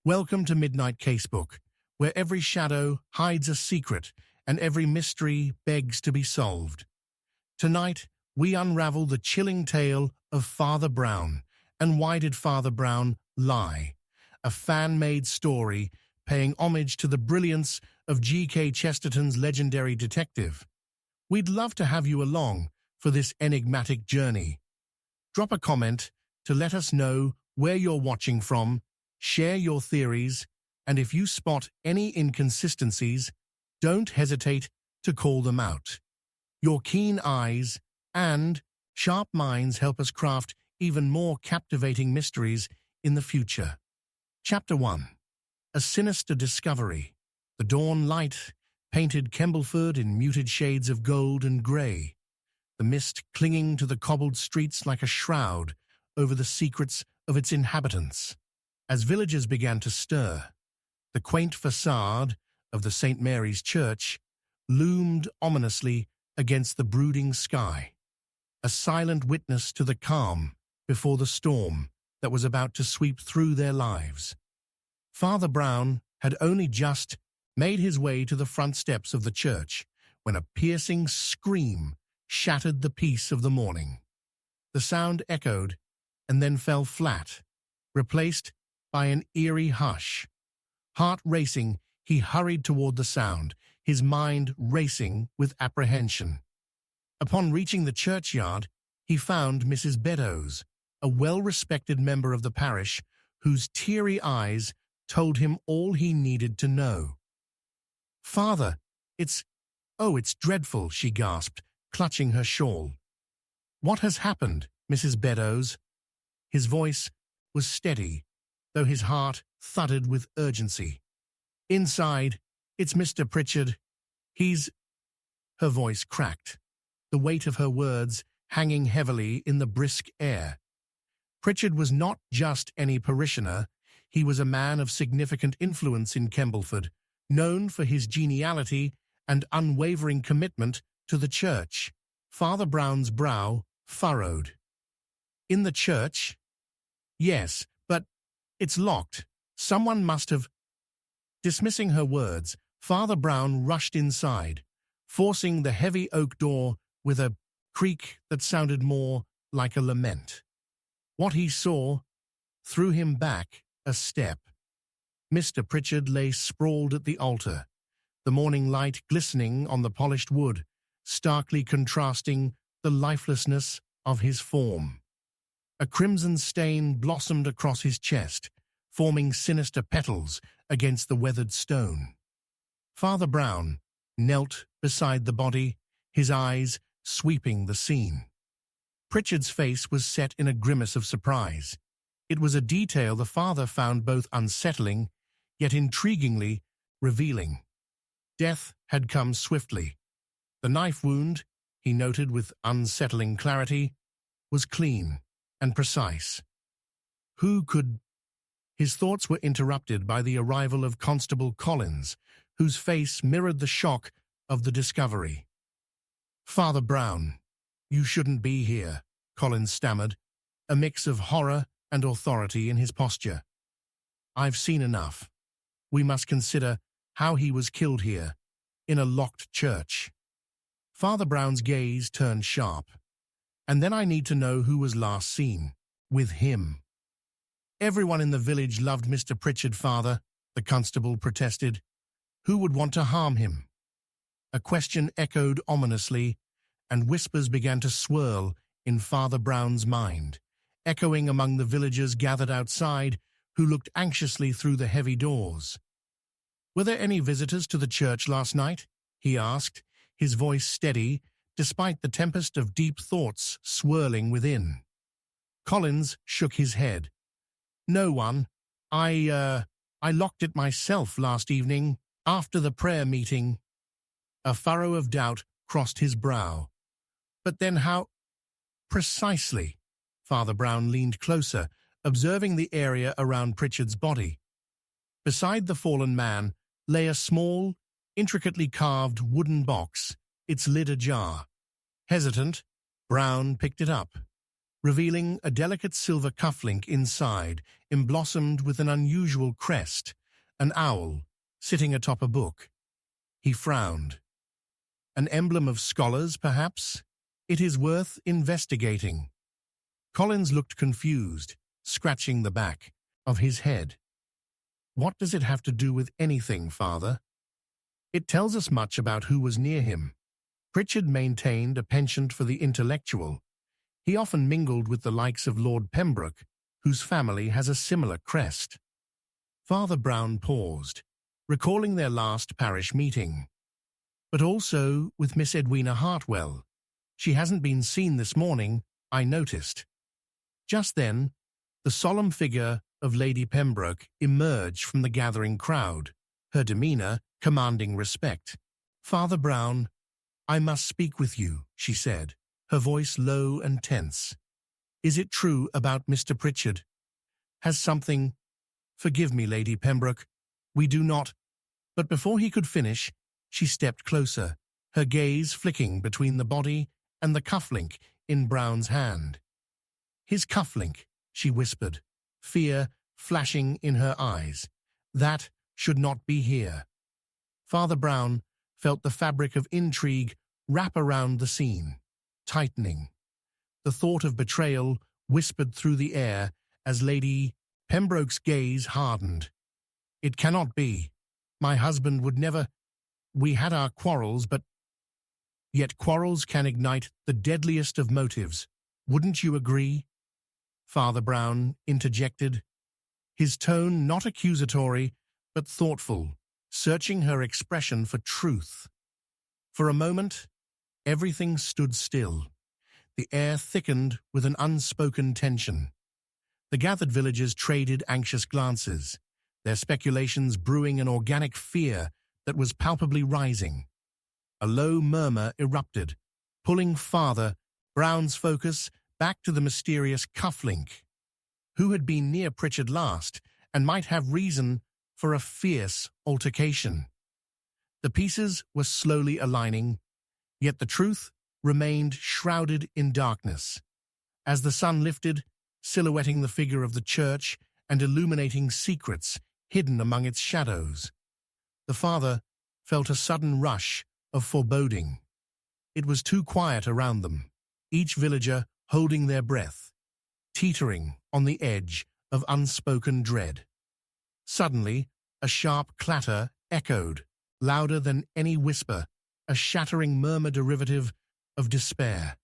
Welcome to Midnight Casebook, where every shadow hides a secret and every mystery begs to be solved. Tonight, we unravel the chilling tale of Father Brown. And why did Father Brown lie? A fan-made story paying homage to the brilliance of G.K. Chesterton's legendary detective. We'd love to have you along for this enigmatic journey. Drop a comment to let us know where you're watching from, share your theories, and if you spot any inconsistencies, don't hesitate to call them out. Your keen eyes and sharp minds help us craft even more captivating mysteries in the future. Chapter 1. A Sinister Discovery. The dawn light painted Kembleford in muted shades of gold and grey, the mist clinging to the cobbled streets like a shroud over the secrets of its inhabitants. As villagers began to stir, the quaint facade of the St. Mary's Church loomed ominously against the brooding sky, a silent witness to the calm before the storm that was about to sweep through their lives. Father Brown had only just made his way to the front steps of the church when a piercing scream shattered the peace of the morning. The sound echoed and then fell flat, replaced by an eerie hush. Heart racing, he hurried toward the sound, his mind racing with apprehension. Upon reaching the churchyard, he found Mrs. Beddoes, a well-respected member of the parish, whose teary eyes told him all he needed to know. "Father, it's dreadful," she gasped, clutching her shawl. "What has happened, Mrs. Beddoes?" His voice was steady, though his heart thudded with urgency. "Inside, it's Mr. Pritchard. He's—" Her voice cracked, the weight of her words hanging heavily in the brisk air. Pritchard was not just any parishioner. He was a man of significant influence in Kembleford, known for his geniality and unwavering commitment to the church. Father Brown's brow furrowed. "In the church?" "Yes, but it's locked. Someone must have—" Dismissing her words, Father Brown rushed inside, forcing the heavy oak door with a creak that sounded more like a lament. What he saw threw him back a step. Mr. Pritchard lay sprawled at the altar, the morning light glistening on the polished wood, starkly contrasting the lifelessness of his form. A crimson stain blossomed across his chest, forming sinister petals against the weathered stone. Father Brown knelt beside the body, his eyes sweeping the scene. Pritchard's face was set in a grimace of surprise. It was a detail the father found both unsettling, yet intriguingly revealing. Death had come swiftly. The knife wound, he noted with unsettling clarity, was clean and precise. Who could— His thoughts were interrupted by the arrival of Constable Collins, whose face mirrored the shock of the discovery. "Father Brown, you shouldn't be here," Collins stammered, a mix of horror and authority in his posture. "I've seen enough. We must consider how he was killed here, in a locked church." Father Brown's gaze turned sharp. "And then I need to know who was last seen with him." "Everyone in the village loved Mr. Pritchard, Father," the constable protested. "Who would want to harm him?" A question echoed ominously, and whispers began to swirl in Father Brown's mind, echoing among the villagers gathered outside who looked anxiously through the heavy doors. "Were there any visitors to the church last night?" he asked, his voice steady despite the tempest of deep thoughts swirling within. Collins shook his head. "No one. I locked it myself last evening, after the prayer meeting." A furrow of doubt crossed his brow. "But then how—" "Precisely." Father Brown leaned closer, observing the area around Pritchard's body. Beside the fallen man lay a small, intricately carved wooden box, its lid ajar. Hesitant, Brown picked it up. revealing a delicate silver cufflink inside, emblossomed with an unusual crest, an owl sitting atop a book. He frowned. An emblem of scholars, perhaps? It is worth investigating. Collins looked confused, scratching the back of his head. What does it have to do with anything, Father? It tells us much about who was near him. Pritchard maintained a penchant for the intellectual. He often mingled with the likes of Lord Pembroke, whose family has a similar crest. Father Brown paused, recalling their last parish meeting. But also with Miss Edwina Hartwell. She hasn't been seen this morning, I noticed. Just then, the solemn figure of Lady Pembroke emerged from the gathering crowd, her demeanour commanding respect. Father Brown, I must speak with you, she said, her voice low and tense. Is it true about Mr. Pritchard? Has something— Forgive me, Lady Pembroke, we do not— But before he could finish, she stepped closer, her gaze flicking between the body and the cufflink in Brown's hand. His cufflink, she whispered, fear flashing in her eyes. That should not be here. Father Brown felt the fabric of intrigue wrap around the scene, tightening. The thought of betrayal whispered through the air as Lady Pembroke's gaze hardened. It cannot be. My husband would never— We had our quarrels, but— Yet quarrels can ignite the deadliest of motives. Wouldn't you agree? Father Brown interjected, his tone not accusatory, but thoughtful, searching her expression for truth. For a moment, everything stood still. The air thickened with an unspoken tension. The gathered villagers traded anxious glances, their speculations brewing an organic fear that was palpably rising. A low murmur erupted, pulling Father Brown's focus back to the mysterious cufflink. Who had been near Pritchard last and might have reason for a fierce altercation? The pieces were slowly aligning, yet the truth remained shrouded in darkness. As the sun lifted, silhouetting the figure of the church and illuminating secrets hidden among its shadows, the father felt a sudden rush of foreboding. It was too quiet around them, each villager holding their breath, teetering on the edge of unspoken dread. Suddenly, a sharp clatter echoed, louder than any whisper, a shattering murmur derivative of despair.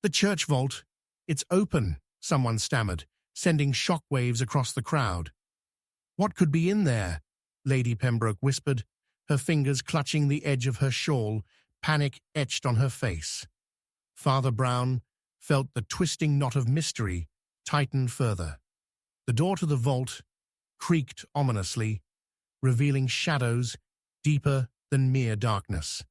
The church vault, it's open, someone stammered, sending shockwaves across the crowd. What could be in there? Lady Pembroke whispered, her fingers clutching the edge of her shawl, panic etched on her face. Father Brown felt the twisting knot of mystery tighten further. The door to the vault creaked ominously, revealing shadows deeper than mere darkness.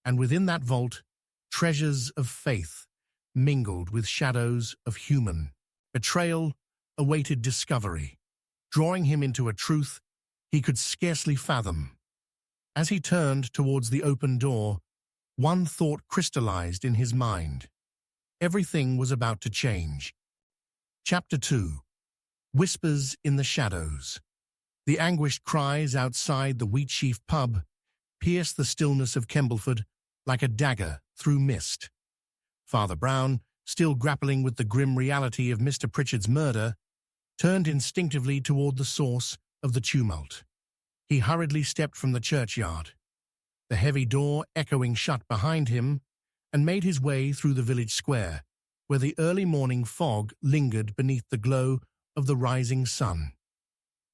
And within that vault, treasures of faith mingled with shadows of human. Betrayal awaited discovery, drawing him into a truth he could scarcely fathom. As he turned towards the open door, one thought crystallized in his mind. Everything was about to change. Chapter 2. Whispers in the Shadows. The anguished cries outside the Wheatsheaf pub pierced the stillness of Kembleford like a dagger through mist. Father Brown, still grappling with the grim reality of Mr. Pritchard's murder, turned instinctively toward the source of the tumult. He hurriedly stepped from the churchyard, the heavy door echoing shut behind him, and made his way through the village square, where the early morning fog lingered beneath the glow of the rising sun.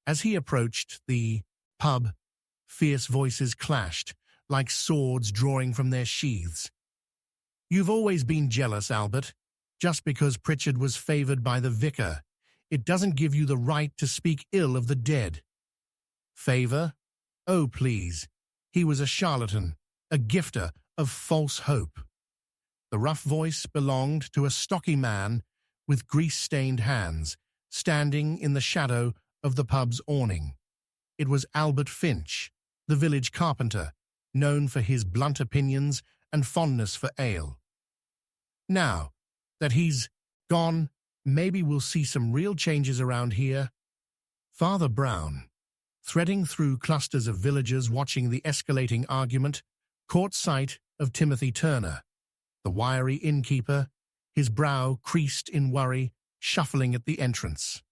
As he approached the pub, fierce voices clashed, like swords drawing from their sheaths. "You've always been jealous, Albert. Just because Pritchard was favoured by the vicar, it doesn't give you the right to speak ill of the dead." "Favour? Oh, please. He was a charlatan, a gifter of false hope." The rough voice belonged to a stocky man with grease-stained hands, standing in the shadow of the pub's awning. It was Albert Finch, the village carpenter, known for his blunt opinions and fondness for ale. "Now that he's Gone, maybe we'll see some real changes around here. Father Brown, threading through clusters of villagers watching the escalating argument, caught sight of Timothy Turner, the wiry innkeeper, his brow creased in worry, shuffling at the entrance.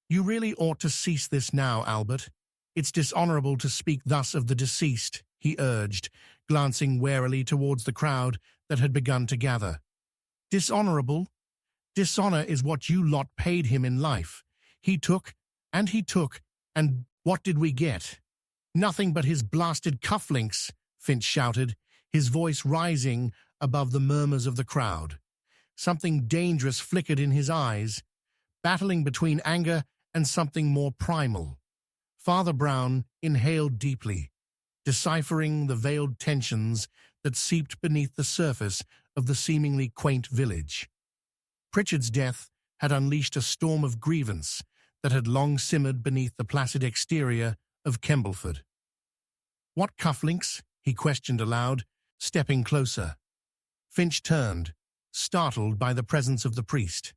You really ought to cease this now, Albert. It's dishonorable to speak thus of the deceased, he urged, glancing warily towards the crowd that had begun to gather. Dishonorable? Dishonor is what you lot paid him in life. He took, and what did we get? Nothing but his blasted cufflinks, Finch shouted, his voice rising above the murmurs of the crowd. Something dangerous flickered in his eyes, battling between anger and something more primal. Father Brown inhaled deeply, deciphering the veiled tensions that seeped beneath the surface of the seemingly quaint village. Pritchard's death had unleashed a storm of grievance that had long simmered beneath the placid exterior of Kembleford. "What cufflinks?" he questioned aloud, stepping closer. Finch turned, startled by the presence of the priest.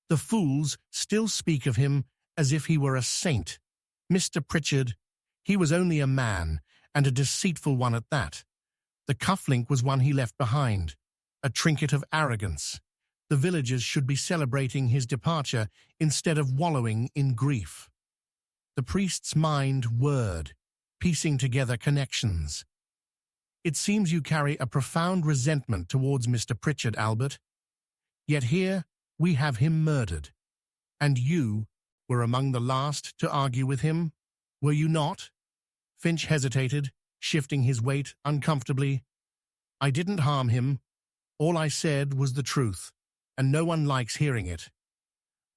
"The fools still speak of him as if he were a saint. Mr. Pritchard, he was only a man, and a deceitful one at that. The cufflink was one he left behind, a trinket of arrogance. The villagers should be celebrating his departure instead of wallowing in grief." The priest's mind whirred, piecing together connections. "It seems you carry a profound resentment towards Mr. Pritchard, Albert. Yet here we have him murdered. And you were among the last to argue with him, were you not?" Finch hesitated, shifting his weight uncomfortably. "I didn't harm him. All I said was the truth, and no one likes hearing it."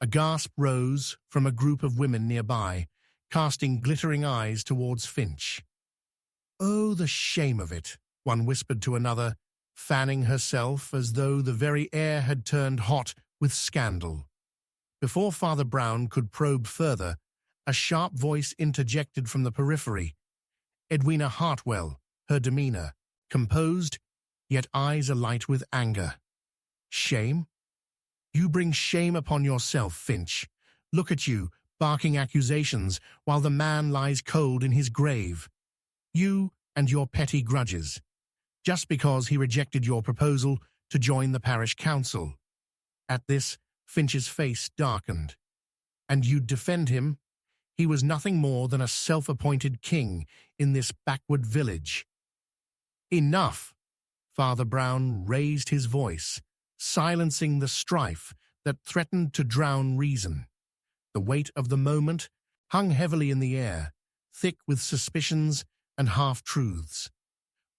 A gasp rose from a group of women nearby, casting glittering eyes towards Finch. "Oh, the shame of it," one whispered to another, fanning herself as though the very air had turned hot with scandal. Before Father Brown could probe further, a sharp voice interjected from the periphery. Edwina Hartwell, her demeanor, composed, yet eyes alight with anger. "Shame? You bring shame upon yourself, Finch. Look at you, barking accusations while the man lies cold in his grave. You and your petty grudges, just because he rejected your proposal to join the parish council." At this, Finch's face darkened. "And you'd defend him? He was nothing more than a self-appointed king in this backward village." "Enough!" Father Brown raised his voice, silencing the strife that threatened to drown reason. The weight of the moment hung heavily in the air, thick with suspicions and half-truths.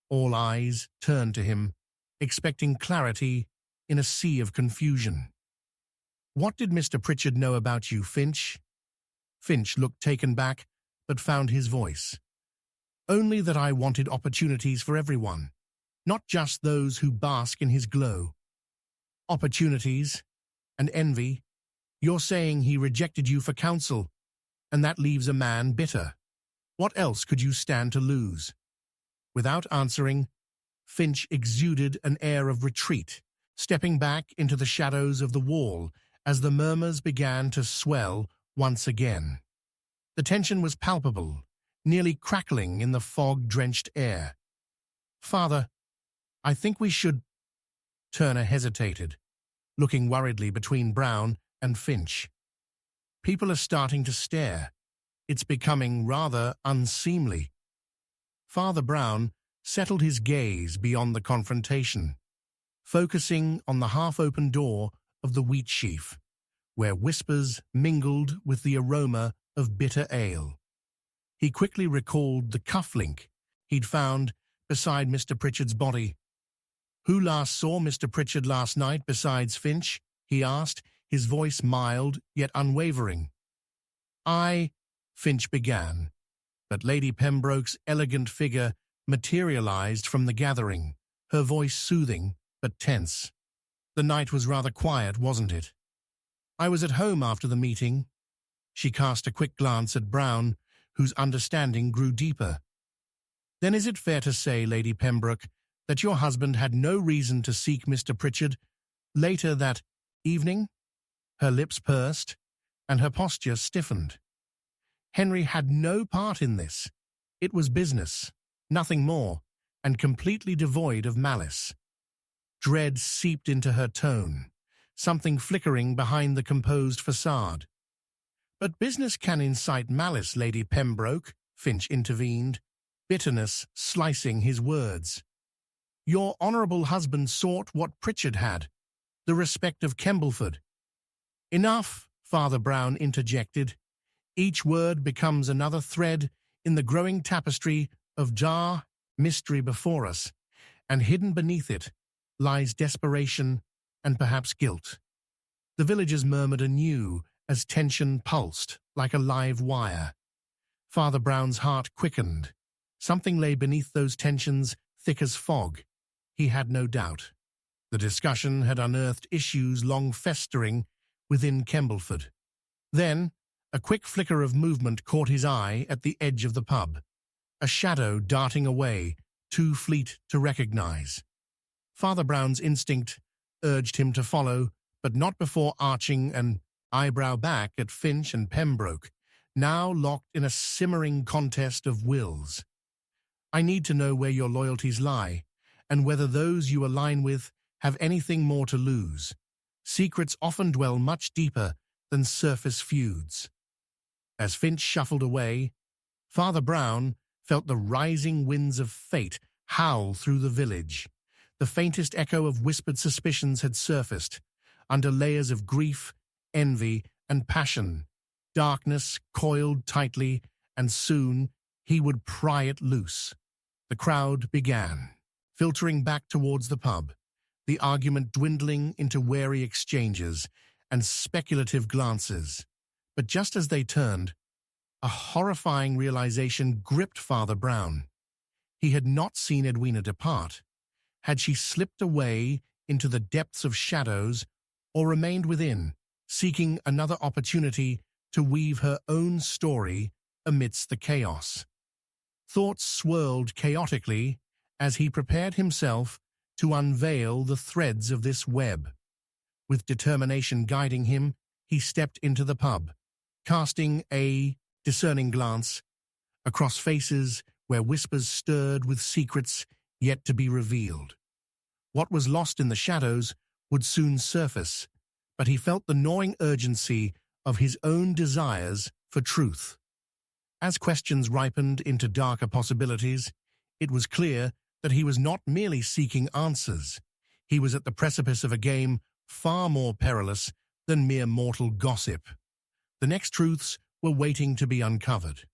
All eyes turned to him, expecting clarity in a sea of confusion. "What did Mr. Pritchard know about you, Finch?" Finch looked taken back, but found his voice. "Only that I wanted opportunities for everyone, not just those who bask in his glow." "Opportunities? And envy? You're saying he rejected you for counsel, and that leaves a man bitter. What else could you stand to lose?" Without answering, Finch exuded an air of retreat, stepping back into the shadows of the wall as the murmurs began to swell once again. The tension was palpable, nearly crackling in the fog-drenched air. "Father, I think we should—" Turner hesitated, looking worriedly between Brown and Finch. "People are starting to stare. It's becoming rather unseemly." Father Brown settled his gaze beyond the confrontation, focusing on the half-open door of the wheat sheaf, where whispers mingled with the aroma of bitter ale. He quickly recalled the cufflink he'd found beside Mr. Pritchard's body. "Who last saw Mr. Pritchard last night besides Finch?" he asked, his voice mild yet unwavering. Finch began, but Lady Pembroke's elegant figure materialized from the gathering, her voice soothing but tense. "The night was rather quiet, wasn't it? I was at home after the meeting." She cast a quick glance at Brown, whose understanding grew deeper. "Then is it fair to say, Lady Pembroke, that your husband had no reason to seek Mr. Pritchard later that evening?" Her lips pursed, and her posture stiffened. Henry had no part in this. It was business, nothing more, and completely devoid of malice. Dread seeped into her tone, something flickering behind the composed facade. "But business can incite malice, Lady Pembroke," Finch intervened, bitterness slicing his words. "Your honourable husband sought what Pritchard had, the respect of Kembleford." "Enough," Father Brown interjected. "Each word becomes another thread in the growing tapestry of mystery before us, and hidden beneath it lies desperation and perhaps guilt." The villagers murmured anew as tension pulsed like a live wire. Father Brown's heart quickened. Something lay beneath those tensions, thick as fog. He had no doubt. The discussion had unearthed issues long festering within Kembleford. Then, a quick flicker of movement caught his eye at the edge of the pub, a shadow darting away, too fleet to recognize. Father Brown's instinct urged him to follow, but not before arching an eyebrow back at Finch and Pembroke, now locked in a simmering contest of wills. "I need to know where your loyalties lie, and whether those you align with have anything more to lose. Secrets often dwell much deeper than surface feuds." As Finch shuffled away, Father Brown felt the rising winds of fate howl through the village. The faintest echo of whispered suspicions had surfaced, under layers of grief, envy, and passion. Darkness coiled tightly, and soon he would pry it loose. The crowd began, filtering back towards the pub, the argument dwindling into wary exchanges and speculative glances. But just as they turned, a horrifying realization gripped Father Brown. He had not seen Edwina depart. Had she slipped away into the depths of shadows, or remained within, seeking another opportunity to weave her own story amidst the chaos? Thoughts swirled chaotically as he prepared himself to unveil the threads of this web. With determination guiding him, he stepped into the pub, casting a discerning glance across faces where whispers stirred with secrets yet to be revealed. What was lost in the shadows would soon surface, but he felt the gnawing urgency of his own desires for truth. As questions ripened into darker possibilities, it was clear that he was not merely seeking answers. He was at the precipice of a game far more perilous than mere mortal gossip. The next truths were waiting to be uncovered,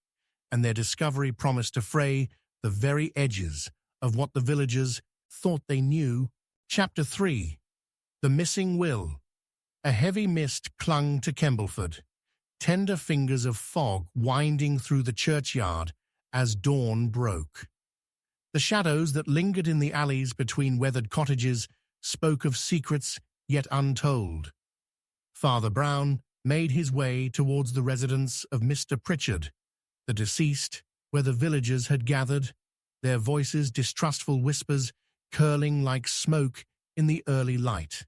and their discovery promised to fray the very edges of what the villagers thought they knew. Chapter 3. The Missing Will. A heavy mist clung to Kembleford, tender fingers of fog winding through the churchyard as dawn broke. The shadows that lingered in the alleys between weathered cottages spoke of secrets yet untold. Father Brown made his way towards the residence of Mr. Pritchard, the deceased, where the villagers had gathered, their voices distrustful whispers curling like smoke in the early light.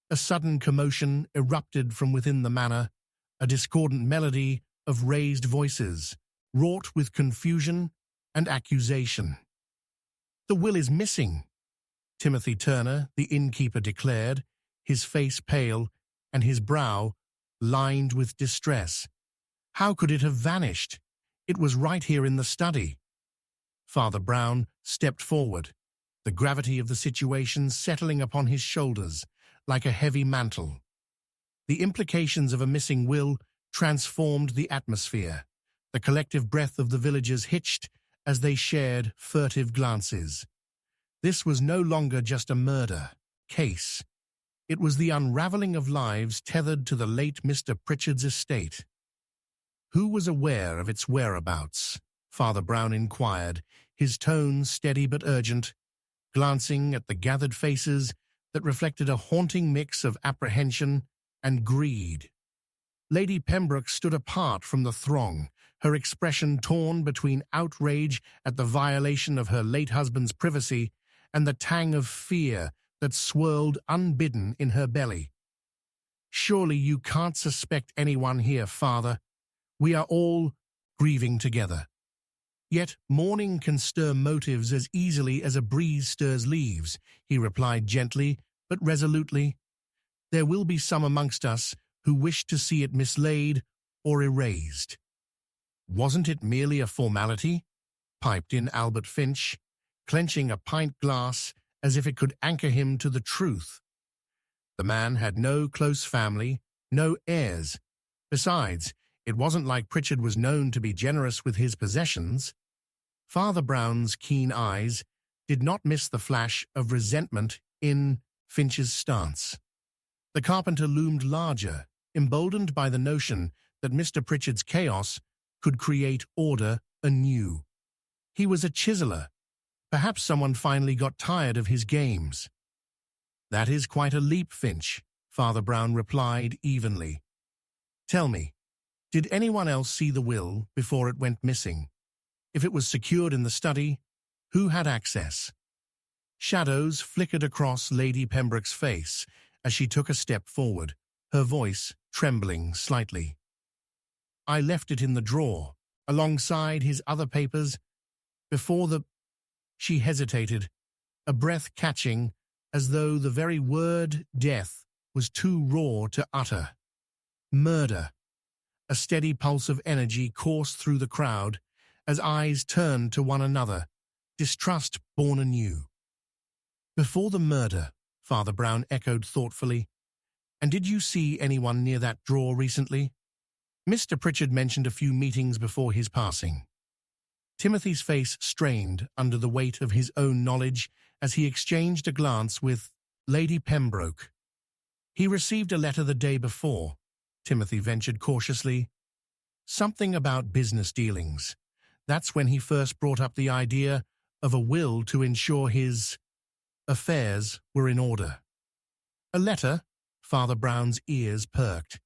A sudden commotion erupted from within the manor, a discordant melody of raised voices, wrought with confusion and accusation. "The will is missing," Timothy Turner, the innkeeper, declared, his face pale and his brow lined with distress. "How could it have vanished? It was right here in the study." Father Brown stepped forward, the gravity of the situation settling upon his shoulders like a heavy mantle. The implications of a missing will transformed the atmosphere. The collective breath of the villagers hitched as they shared furtive glances. This was no longer just a murder case. It was the unraveling of lives tethered to the late Mr. Pritchard's estate. Who was aware of its whereabouts? Father Brown inquired, his tone steady but urgent, glancing at the gathered faces that reflected a haunting mix of apprehension and greed. Lady Pembroke stood apart from the throng, her expression torn between outrage at the violation of her late husband's privacy and the tang of fear that swirled unbidden in her belly. Surely you can't suspect anyone here, Father. We are all grieving together. Yet mourning can stir motives as easily as a breeze stirs leaves, he replied gently but resolutely. There will be some amongst us who wish to see it mislaid or erased. Wasn't it merely a formality? Piped in Albert Finch, clenching a pint glass as if it could anchor him to the truth. The man had no close family, no heirs. Besides, it wasn't like Pritchard was known to be generous with his possessions. Father Brown's keen eyes did not miss the flash of resentment in Finch's stance. The carpenter loomed larger, emboldened by the notion that Mr. Pritchard's chaos could create order anew. He was a chiseler. Perhaps someone finally got tired of his games. That is quite a leap, Finch, Father Brown replied evenly. Tell me, did anyone else see the will before it went missing? If it was secured in the study, who had access? Shadows flickered across Lady Pembroke's face as she took a step forward, her voice trembling slightly. I left it in the drawer, alongside his other papers, before the... She hesitated, a breath catching as though the very word death was too raw to utter. Murder. A steady pulse of energy coursed through the crowd as eyes turned to one another, distrust born anew. Before the murder, Father Brown echoed thoughtfully. And did you see anyone near that drawer recently? Mr. Pritchard mentioned a few meetings before his passing. Timothy's face strained under the weight of his own knowledge as he exchanged a glance with Lady Pembroke. He received a letter the day before, Timothy ventured cautiously. Something about business dealings. That's when he first brought up the idea of a will to ensure his affairs were in order. A letter? Father Brown's ears perked.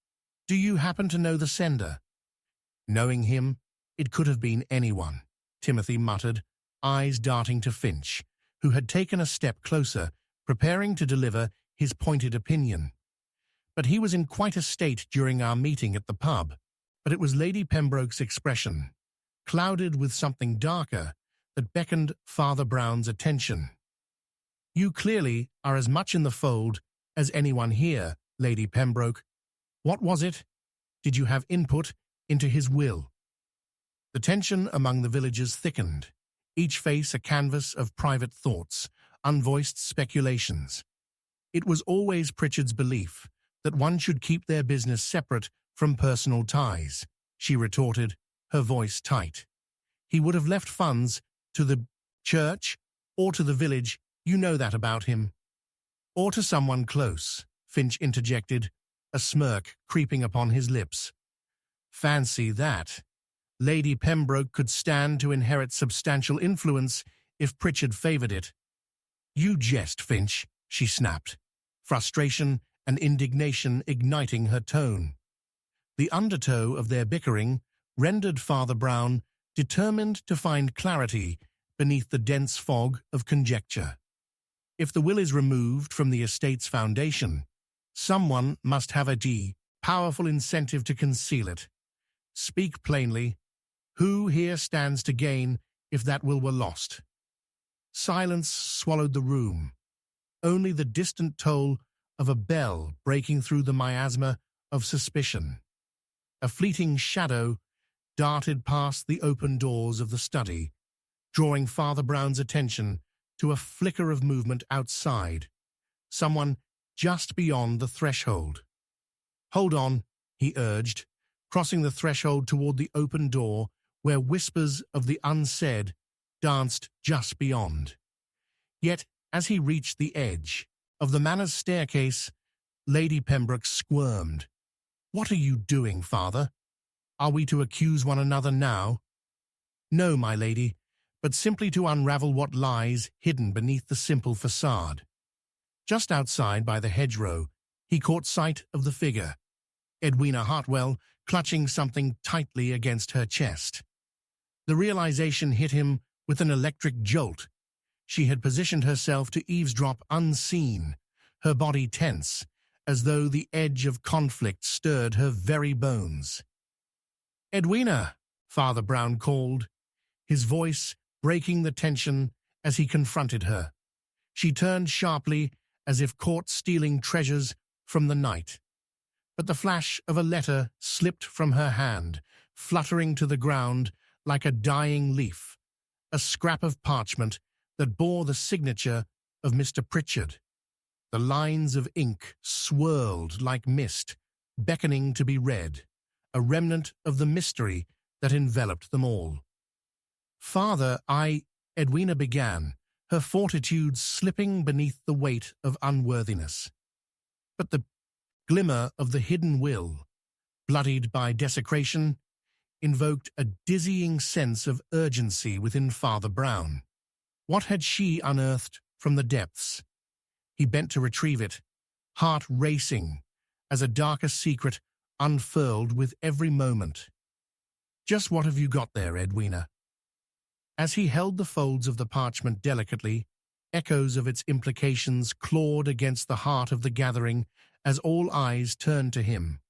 Do you happen to know the sender? Knowing him, it could have been anyone, Timothy muttered, eyes darting to Finch, who had taken a step closer, preparing to deliver his pointed opinion. But he was in quite a state during our meeting at the pub. But it was Lady Pembroke's expression, clouded with something darker, that beckoned Father Brown's attention. You clearly are as much in the fold as anyone here, Lady Pembroke. What was it? Did you have input into his will? The tension among the villagers thickened, each face a canvas of private thoughts, unvoiced speculations. It was always Pritchard's belief that one should keep their business separate from personal ties, she retorted, her voice tight. He would have left funds to the church or to the village, you know that about him. Or to someone close, Finch interjected, a smirk creeping upon his lips. Fancy that. Lady Pembroke could stand to inherit substantial influence if Pritchard favoured it. You jest, Finch, she snapped, frustration and indignation igniting her tone. The undertow of their bickering rendered Father Brown determined to find clarity beneath the dense fog of conjecture. If the will is removed from the estate's foundation, someone must have a powerful incentive to conceal it. Speak plainly. Who here stands to gain if that will were lost? Silence swallowed the room. Only the distant toll of a bell breaking through the miasma of suspicion. A fleeting shadow darted past the open doors of the study, drawing Father Brown's attention to a flicker of movement outside, someone just beyond the threshold. Hold on, he urged, crossing the threshold toward the open door where whispers of the unsaid danced just beyond. Yet, as he reached the edge of the manor's staircase, Lady Pembroke squirmed. What are you doing, Father? Are we to accuse one another now? No, my lady, but simply to unravel what lies hidden beneath the simple facade. Just outside by the hedgerow, he caught sight of the figure, Edwina Hartwell clutching something tightly against her chest. The realization hit him with an electric jolt. She had positioned herself to eavesdrop unseen, her body tense, as though the edge of conflict stirred her very bones. "Edwina," Father Brown called, his voice breaking the tension as he confronted her. She turned sharply, as if caught stealing treasures from the night. But the flash of a letter slipped from her hand, fluttering to the ground like a dying leaf, a scrap of parchment that bore the signature of Mr. Pritchard. The lines of ink swirled like mist, beckoning to be read, a remnant of the mystery that enveloped them all. "Father, Edwina began, her fortitude slipping beneath the weight of unworthiness. But the glimmer of the hidden will, bloodied by desecration, invoked a dizzying sense of urgency within Father Brown. What had she unearthed from the depths? He bent to retrieve it, heart racing, as a darker secret unfurled with every moment. "Just what have you got there, Edwina?" As he held the folds of the parchment delicately, echoes of its implications clawed against the heart of the gathering as all eyes turned to him,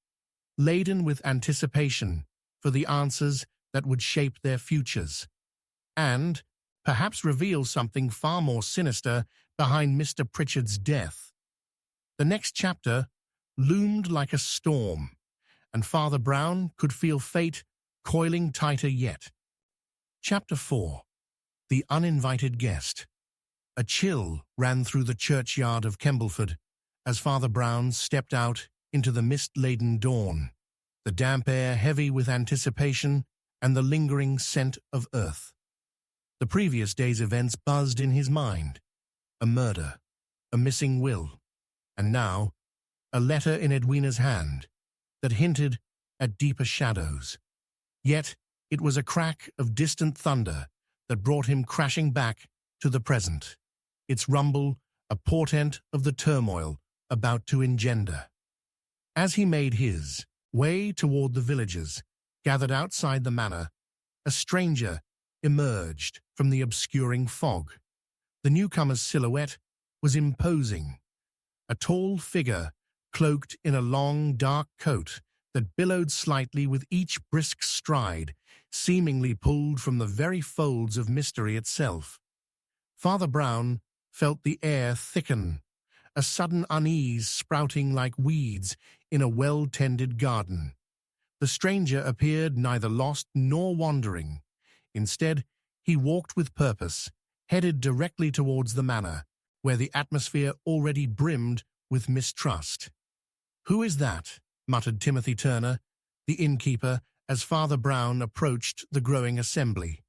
laden with anticipation for the answers that would shape their futures, and perhaps reveal something far more sinister behind Mr. Pritchard's death. The next chapter loomed like a storm, and Father Brown could feel fate coiling tighter yet. Chapter 4. The Uninvited Guest. A chill ran through the churchyard of Kembleford as Father Brown stepped out into the mist-laden dawn, the damp air heavy with anticipation and the lingering scent of earth. The previous day's events buzzed in his mind. A murder, a missing will, and now a letter in Edwina's hand that hinted at deeper shadows. Yet it was a crack of distant thunder that brought him crashing back to the present, its rumble a portent of the turmoil about to engender. As he made his way toward the villagers gathered outside the manor, a stranger emerged from the obscuring fog. The newcomer's silhouette was imposing, a tall figure cloaked in a long, dark coat that billowed slightly with each brisk stride, seemingly pulled from the very folds of mystery itself. Father Brown felt the air thicken, a sudden unease sprouting like weeds in a well-tended garden. The stranger appeared neither lost nor wandering. Instead, he walked with purpose, headed directly towards the manor, where the atmosphere already brimmed with mistrust. "Who is that?" muttered Timothy Turner, the innkeeper, as Father Brown approached the growing assembly.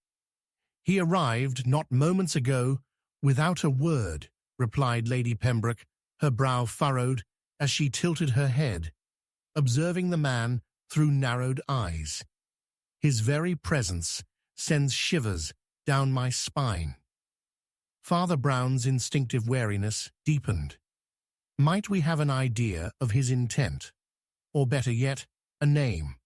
"He arrived not moments ago without a word," replied Lady Pembroke, her brow furrowed as she tilted her head, observing the man through narrowed eyes. "His very presence sends shivers down my spine." Father Brown's instinctive wariness deepened. Might we have an idea of his intent? Or better yet, a name?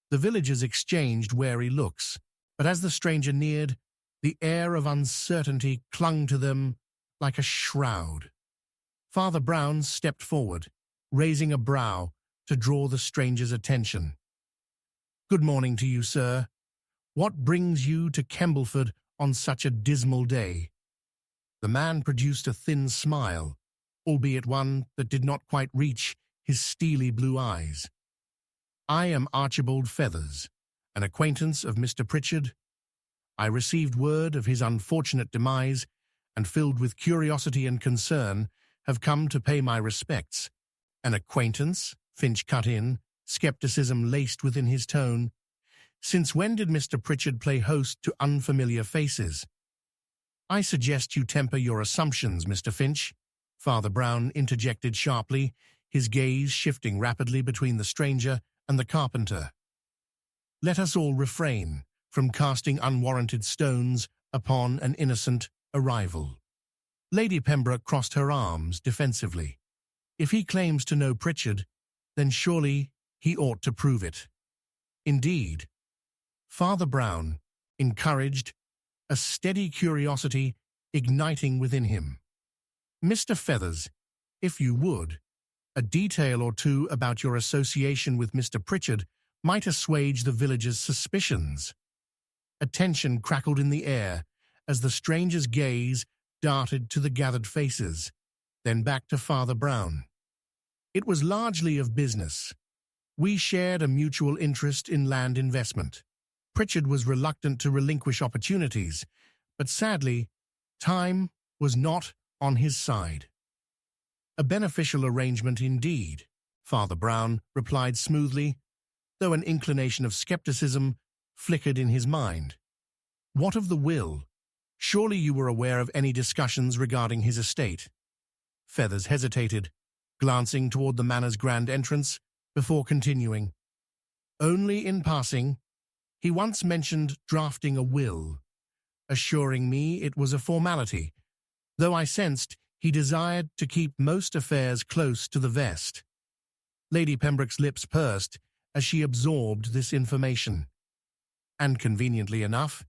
The villagers exchanged wary looks, but as the stranger neared, the air of uncertainty clung to them like a shroud. Father Brown stepped forward, raising a brow to draw the stranger's attention. "Good morning to you, sir. What brings you to Kembleford on such a dismal day?" The man produced a thin smile, albeit one that did not quite reach his steely blue eyes. "I am Archibald Feathers, an acquaintance of Mr. Pritchard. I received word of his unfortunate demise, and filled with curiosity and concern, have come to pay my respects." "An acquaintance?" Finch cut in, skepticism laced within his tone. "Since when did Mr. Pritchard play host to unfamiliar faces?" "I suggest you temper your assumptions, Mr. Finch," Father Brown interjected sharply, his gaze shifting rapidly between the stranger and the carpenter. "Let us all refrain from casting unwarranted stones upon an innocent arrival." Lady Pembroke crossed her arms defensively. "If he claims to know Pritchard, then surely he ought to prove it." "Indeed." Father Brown encouraged, a steady curiosity igniting within him. "Mr. Feathers, if you would, A detail or two about your association with Mr. Pritchard might assuage the villagers' suspicions. A tension crackled in the air as the stranger's gaze darted to the gathered faces, then back to Father Brown. It was largely of business. We shared a mutual interest in land investment. Pritchard was reluctant to relinquish opportunities, but sadly, time was not on his side. A beneficial arrangement indeed, Father Brown replied smoothly, though an inclination of skepticism flickered in his mind. What of the will? Surely you were aware of any discussions regarding his estate? Feathers hesitated, glancing toward the manor's grand entrance, before continuing. Only in passing, he once mentioned drafting a will, assuring me it was a formality, though I sensed he desired to keep most affairs close to the vest. Lady Pembroke's lips pursed as she absorbed this information. And conveniently enough,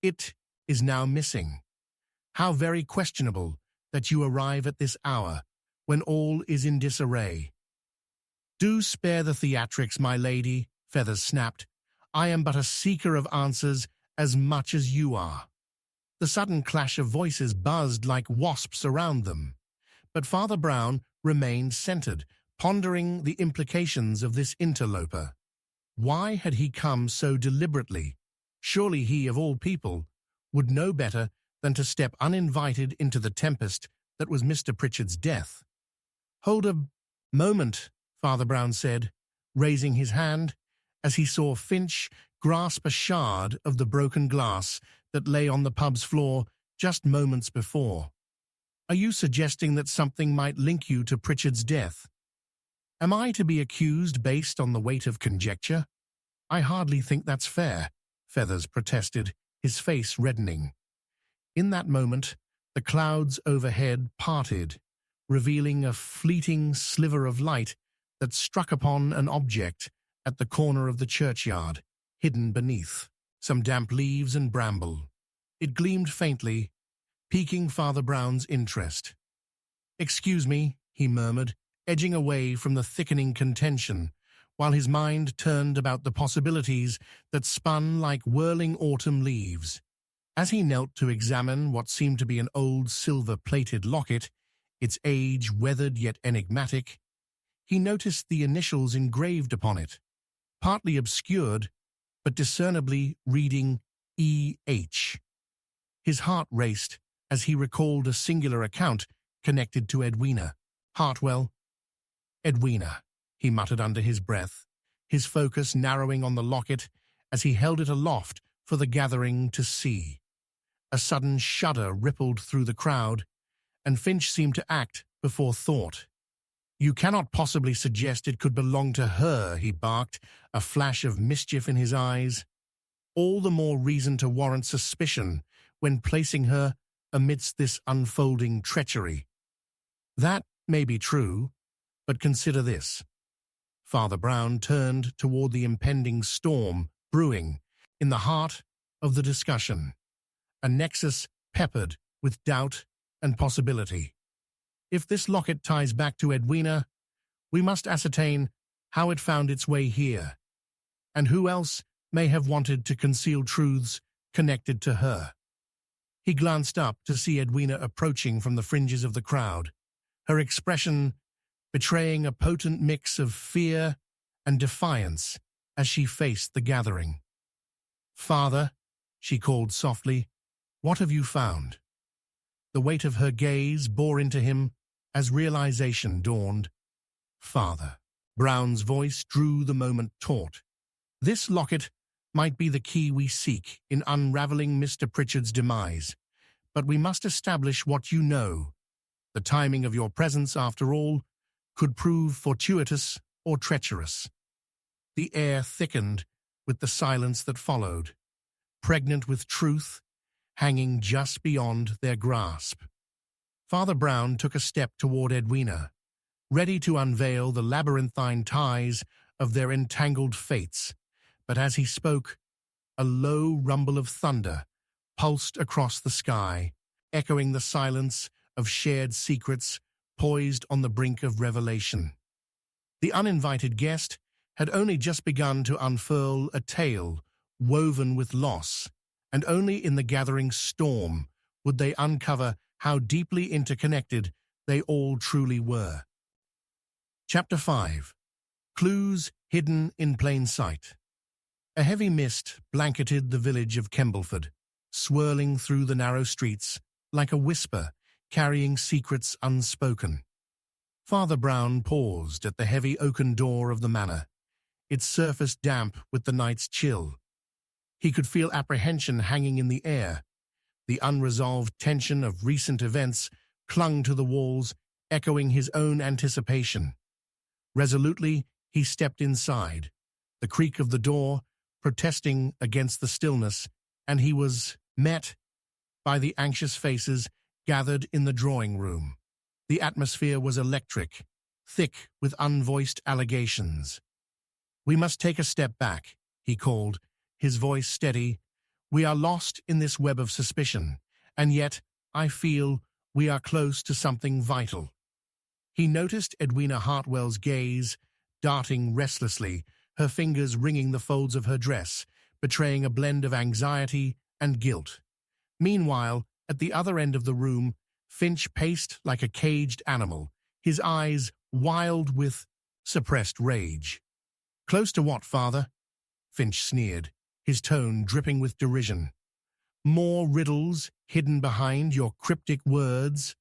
it is now missing. How very questionable that you arrive at this hour, when all is in disarray. Do spare the theatrics, my lady, Feathers snapped. I am but a seeker of answers as much as you are. The sudden clash of voices buzzed like wasps around them, but Father Brown remained centered, pondering the implications of this interloper. Why had he come so deliberately? Surely he, of all people, would know better than to step uninvited into the tempest that was Mr. Pritchard's death. Hold a moment, Father Brown said, raising his hand as he saw Finch grasp a shard of the broken glass that lay on the pub's floor just moments before. Are you suggesting that something might link you to Pritchard's death? Am I to be accused based on the weight of conjecture? I hardly think that's fair, Feathers protested, his face reddening. In that moment, the clouds overhead parted, revealing a fleeting sliver of light that struck upon an object at the corner of the churchyard, hidden beneath some damp leaves and bramble. It gleamed faintly, piquing Father Brown's interest. "Excuse me," he murmured, edging away from the thickening contention, while his mind turned about the possibilities that spun like whirling autumn leaves. As he knelt to examine what seemed to be an old silver-plated locket, its age weathered yet enigmatic, he noticed the initials engraved upon it, partly obscured, but discernibly reading E.H. His heart raced as he recalled a singular account connected to Edwina. Hartwell. Edwina, he muttered under his breath, his focus narrowing on the locket as he held it aloft for the gathering to see. A sudden shudder rippled through the crowd, and Finch seemed to act before thought. "You cannot possibly suggest it could belong to her," he barked, a flash of mischief in his eyes. "All the more reason to warrant suspicion when placing her amidst this unfolding treachery." "That may be true, but consider this." Father Brown turned toward the impending storm brewing in the heart of the discussion, a nexus peppered with doubt and possibility. If this locket ties back to Edwina, we must ascertain how it found its way here, and who else may have wanted to conceal truths connected to her. He glanced up to see Edwina approaching from the fringes of the crowd, her expression betraying a potent mix of fear and defiance as she faced the gathering. "Father," she called softly, "what have you found?" The weight of her gaze bore into him as realization dawned. "Father." Brown's voice drew the moment taut. "This locket might be the key we seek in unraveling Mr. Pritchard's demise, but we must establish what you know. The timing of your presence, after all, could prove fortuitous or treacherous." The air thickened with the silence that followed, pregnant with truth, hanging just beyond their grasp. Father Brown took a step toward Edwina, ready to unveil the labyrinthine ties of their entangled fates, but as he spoke, a low rumble of thunder pulsed across the sky, echoing the silence of shared secrets poised on the brink of revelation. The uninvited guest had only just begun to unfurl a tale woven with loss, and only in the gathering storm would they uncover how deeply interconnected they all truly were. Chapter 5. Clues Hidden in Plain Sight. A heavy mist blanketed the village of Kembleford, swirling through the narrow streets like a whisper carrying secrets unspoken. Father Brown paused at the heavy oaken door of the manor, its surface damp with the night's chill. He could feel apprehension hanging in the air. The unresolved tension of recent events clung to the walls, echoing his own anticipation. Resolutely, he stepped inside, the creak of the door protesting against the stillness, and he was met by the anxious faces gathered in the drawing room. The atmosphere was electric, thick with unvoiced allegations. "We must take a step back," he called, his voice steady. "We are lost in this web of suspicion, and yet I feel we are close to something vital." He noticed Edwina Hartwell's gaze, darting restlessly, her fingers wringing the folds of her dress, betraying a blend of anxiety and guilt. Meanwhile, at the other end of the room, Finch paced like a caged animal, his eyes wild with suppressed rage. "Close to what, Father?" Finch sneered, his tone dripping with derision. "More riddles hidden behind your cryptic words?"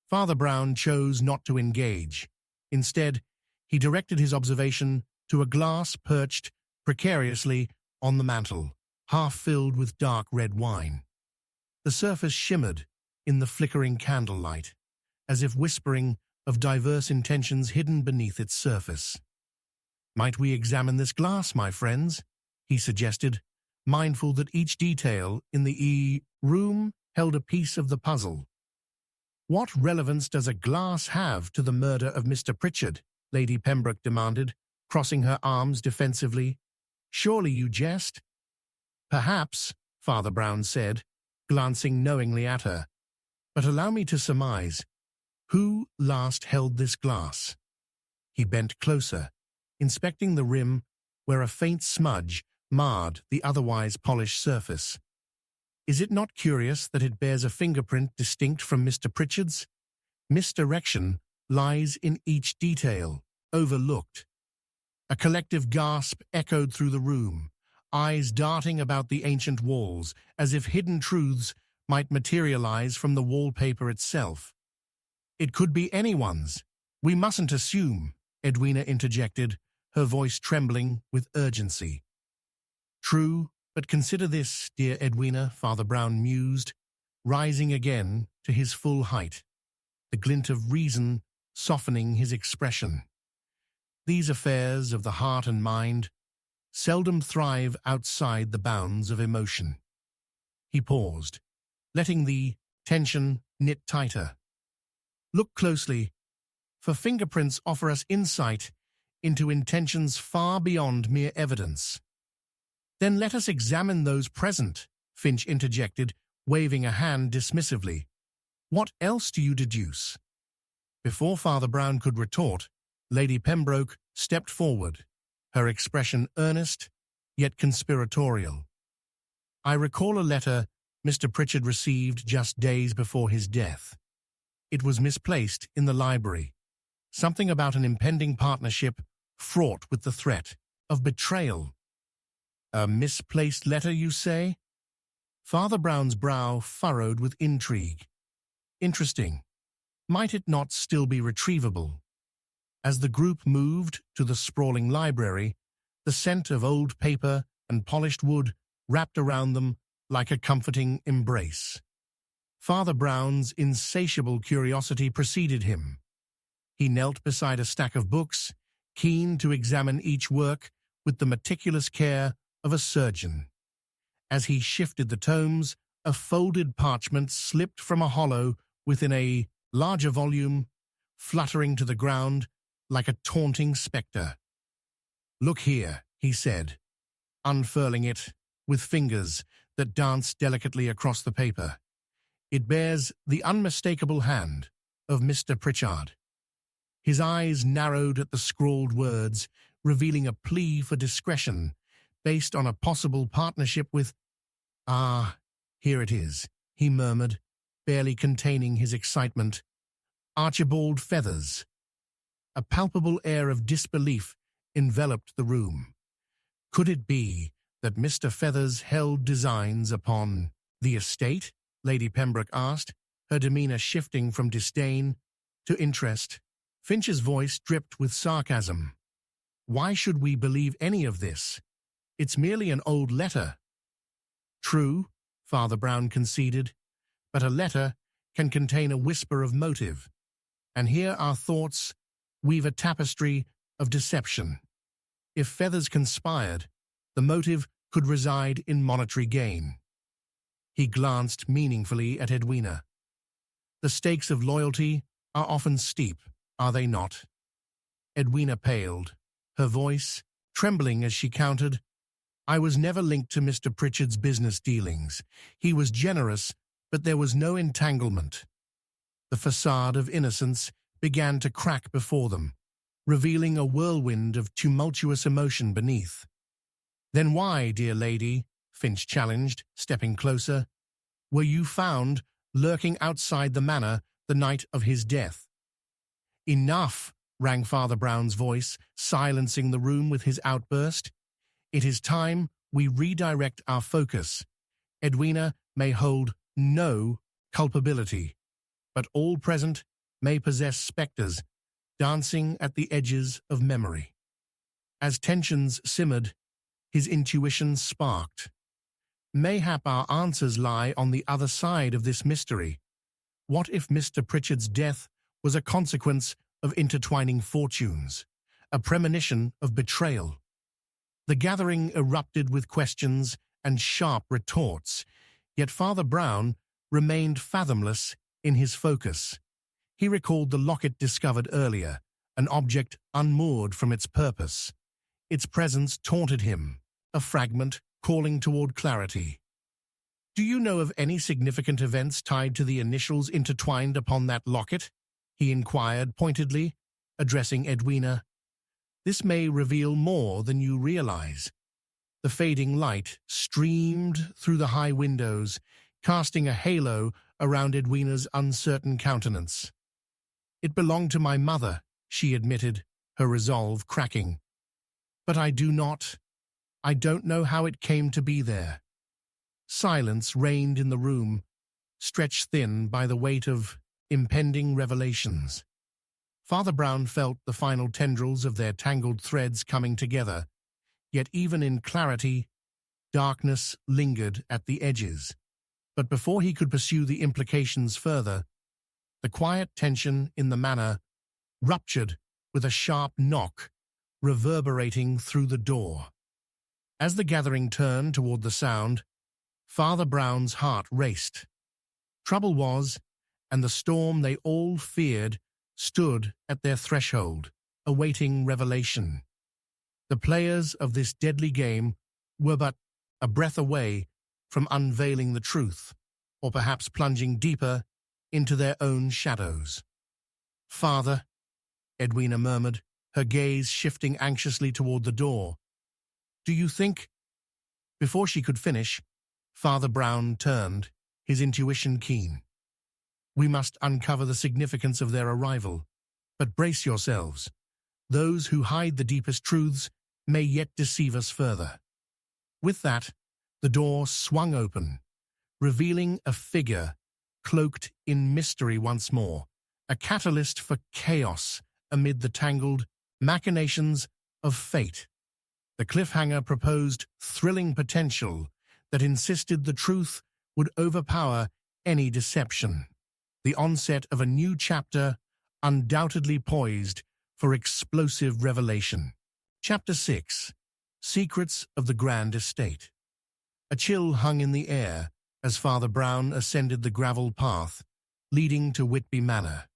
Father Brown chose not to engage. Instead, he directed his observation to a glass perched precariously on the mantel, half filled with dark red wine. The surface shimmered in the flickering candlelight, as if whispering of diverse intentions hidden beneath its surface. "Might we examine this glass, my friends?" he suggested, mindful that each detail in the room held a piece of the puzzle. "What relevance does a glass have to the murder of Mr. Pritchard?" Lady Pembroke demanded, crossing her arms defensively. "Surely you jest?" "Perhaps," Father Brown said, glancing knowingly at her. "But allow me to surmise. Who last held this glass?" He bent closer, inspecting the rim where a faint smudge marred the otherwise polished surface. "Is it not curious that it bears a fingerprint distinct from Mr. Pritchard's? Misdirection lies in each detail, overlooked." A collective gasp echoed through the room, eyes darting about the ancient walls, as if hidden truths might materialize from the wallpaper itself. "It could be anyone's. We mustn't assume," Edwina interjected, her voice trembling with urgency. "True, but consider this, dear Edwina," Father Brown mused, rising again to his full height, the glint of reason softening his expression. "These affairs of the heart and mind seldom thrive outside the bounds of emotion." He paused, letting the tension knit tighter. "Look closely, for fingerprints offer us insight into intentions far beyond mere evidence." "Then let us examine those present," Finch interjected, waving a hand dismissively. "What else do you deduce?" Before Father Brown could retort, Lady Pembroke stepped forward, her expression earnest yet conspiratorial. "I recall a letter Mr. Pritchard received just days before his death. It was misplaced in the library. Something about an impending partnership fraught with the threat of betrayal." "A misplaced letter, you say?" Father Brown's brow furrowed with intrigue. "Interesting. Might it not still be retrievable?" As the group moved to the sprawling library, the scent of old paper and polished wood wrapped around them like a comforting embrace. Father Brown's insatiable curiosity preceded him. He knelt beside a stack of books, keen to examine each work with the meticulous care of a surgeon. As he shifted the tomes, a folded parchment slipped from a hollow within a larger volume, fluttering to the ground like a taunting spectre. "Look here," he said, unfurling it with fingers that danced delicately across the paper. "It bears the unmistakable hand of Mr. Pritchard." His eyes narrowed at the scrawled words, revealing a plea for discretion based on a possible partnership with— "Ah, here it is," he murmured, barely containing his excitement. "Archibald Feathers." A palpable air of disbelief enveloped the room. Could it be that Mr. Feathers held designs upon the estate? Lady Pembroke asked, her demeanor shifting from disdain to interest. Finch's voice dripped with sarcasm. "Why should we believe any of this? It's merely an old letter." "True," Father Brown conceded, "but a letter can contain a whisper of motive, and here our thoughts weave a tapestry of deception. If Feathers conspired, the motive could reside in monetary gain." He glanced meaningfully at Edwina. "The stakes of loyalty are often steep, are they not?" Edwina paled, her voice trembling as she countered, "I was never linked to Mr. Pritchard's business dealings. He was generous, but there was no entanglement." The facade of innocence began to crack before them, revealing a whirlwind of tumultuous emotion beneath. "Then why, dear lady," Finch challenged, stepping closer, "were you found lurking outside the manor the night of his death?" "Enough!" rang Father Brown's voice, silencing the room with his outburst. "It is time we redirect our focus. Edwina may hold no culpability, but all present may possess specters dancing at the edges of memory." As tensions simmered, his intuition sparked. "Mayhap our answers lie on the other side of this mystery. What if Mr. Pritchard's death was a consequence of intertwining fortunes, a premonition of betrayal?" The gathering erupted with questions and sharp retorts, yet Father Brown remained fathomless in his focus. He recalled the locket discovered earlier, an object unmoored from its purpose. Its presence taunted him, a fragment calling toward clarity. "Do you know of any significant events tied to the initials intertwined upon that locket?" he inquired pointedly, addressing Edwina. "This may reveal more than you realize." The fading light streamed through the high windows, casting a halo around Edwina's uncertain countenance. "It belonged to my mother," she admitted, her resolve cracking. "But I don't know how it came to be there." Silence reigned in the room, stretched thin by the weight of impending revelations. Father Brown felt the final tendrils of their tangled threads coming together, yet even in clarity, darkness lingered at the edges. But before he could pursue the implications further, the quiet tension in the manor ruptured with a sharp knock reverberating through the door. As the gathering turned toward the sound, Father Brown's heart raced. Trouble was, and the storm they all feared stood at their threshold, awaiting revelation. The players of this deadly game were but a breath away from unveiling the truth, or perhaps plunging deeper into their own shadows. "Father," Edwina murmured, her gaze shifting anxiously toward the door. "Do you think—" Before she could finish, Father Brown turned, his intuition keen. "We must uncover the significance of their arrival. But brace yourselves. Those who hide the deepest truths may yet deceive us further." With that, the door swung open, revealing a figure cloaked in mystery once more, a catalyst for chaos amid the tangled machinations of fate. The cliffhanger proposed thrilling potential that insisted the truth would overpower any deception. The onset of a new chapter undoubtedly poised for explosive revelation. Chapter 6. Secrets of the Grand Estate. A chill hung in the air as Father Brown ascended the gravel path leading to Whitby Manor,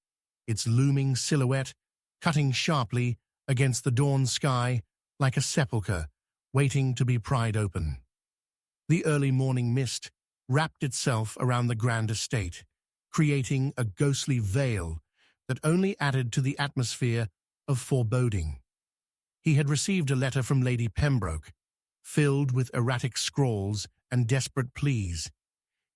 its looming silhouette cutting sharply against the dawn sky like a sepulchre waiting to be pried open. The early morning mist wrapped itself around the grand estate, creating a ghostly veil that only added to the atmosphere of foreboding. He had received a letter from Lady Pembroke, filled with erratic scrawls and desperate pleas,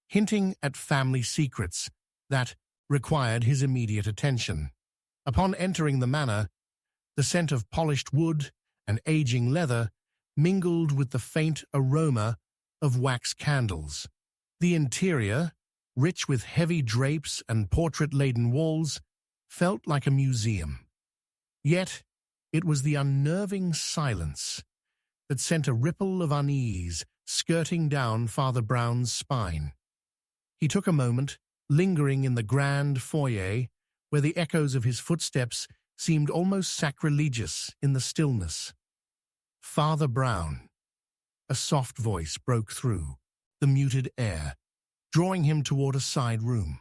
hinting at family secrets that required his immediate attention. Upon entering the manor, the scent of polished wood and aging leather mingled with the faint aroma of wax candles. The interior, rich with heavy drapes and portrait-laden walls, felt like a museum. Yet it was the unnerving silence that sent a ripple of unease skirting down Father Brown's spine. He took a moment, lingering in the grand foyer, where the echoes of his footsteps seemed almost sacrilegious in the stillness. Father Brown. A soft voice broke through the muted air, drawing him toward a side room.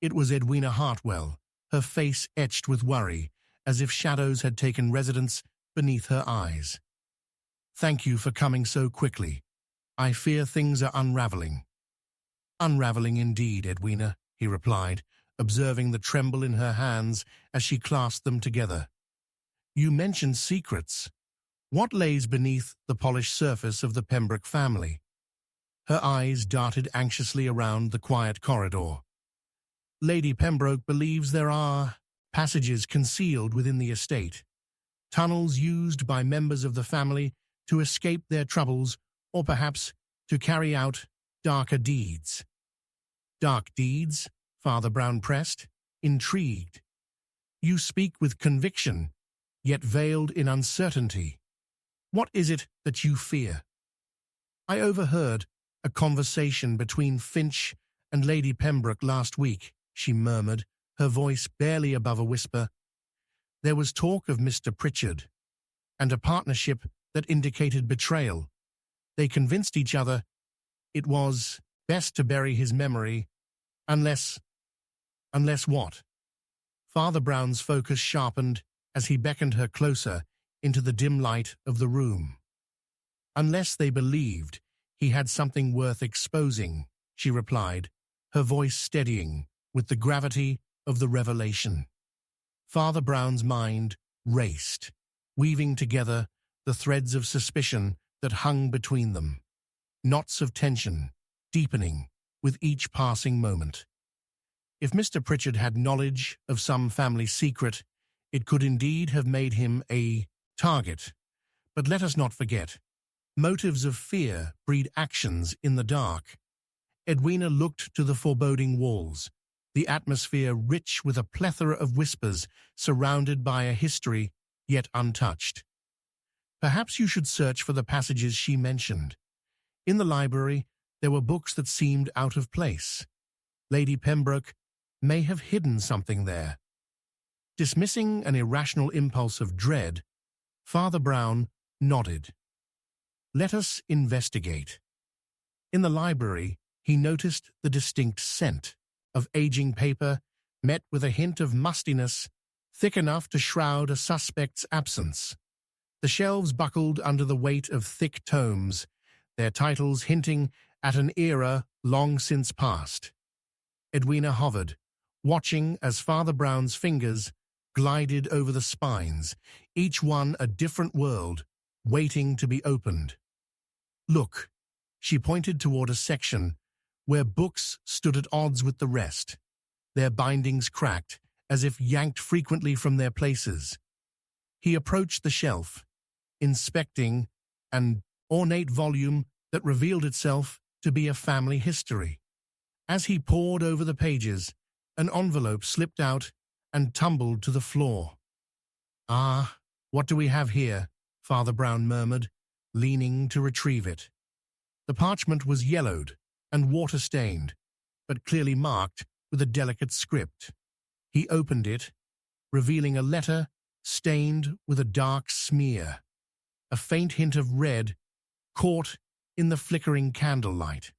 It was Edwina Hartwell, her face etched with worry, as if shadows had taken residence beneath her eyes. "Thank you for coming so quickly. I fear things are unraveling." "Unraveling indeed, Edwina," he replied, observing the tremble in her hands as she clasped them together. "You mentioned secrets. What lays beneath the polished surface of the Pembroke family?" Her eyes darted anxiously around the quiet corridor. "Lady Pembroke believes there are passages concealed within the estate, tunnels used by members of the family to escape their troubles or perhaps to carry out darker deeds." "Dark deeds?" Father Brown pressed, intrigued. "You speak with conviction, yet veiled in uncertainty. What is it that you fear?" "I overheard a conversation between Finch and Lady Pembroke last week," she murmured, her voice barely above a whisper. "There was talk of Mr. Pritchard, and a partnership that indicated betrayal. They convinced each other it was best to bury his memory, unless what?" Father Brown's focus sharpened as he beckoned her closer into the dim light of the room. "Unless they believed he had something worth exposing," she replied, her voice steadying with the gravity of the revelation. Father Brown's mind raced, weaving together the threads of suspicion that hung between them, knots of tension deepening with each passing moment. If Mr. Pritchard had knowledge of some family secret, it could indeed have made him a target. But let us not forget, motives of fear breed actions in the dark. Edwina looked to the foreboding walls, the atmosphere rich with a plethora of whispers surrounded by a history yet untouched. "Perhaps you should search for the passages she mentioned. In the library, there were books that seemed out of place. Lady Pembroke may have hidden something there." Dismissing an irrational impulse of dread, Father Brown nodded. "Let us investigate." In the library, he noticed the distinct scent of aging paper met with a hint of mustiness thick enough to shroud a suspect's absence. The shelves buckled under the weight of thick tomes, their titles hinting at an era long since past. Edwina hovered, watching as Father Brown's fingers glided over the spines, each one a different world, waiting to be opened. "Look," she pointed toward a section where books stood at odds with the rest, their bindings cracked, as if yanked frequently from their places. He approached the shelf, inspecting an ornate volume that revealed itself to be a family history. As he pored over the pages, an envelope slipped out and tumbled to the floor. "Ah, what do we have here?" Father Brown murmured, leaning to retrieve it. The parchment was yellowed and water-stained, but clearly marked with a delicate script. He opened it, revealing a letter stained with a dark smear, a faint hint of red caught in the flickering candlelight.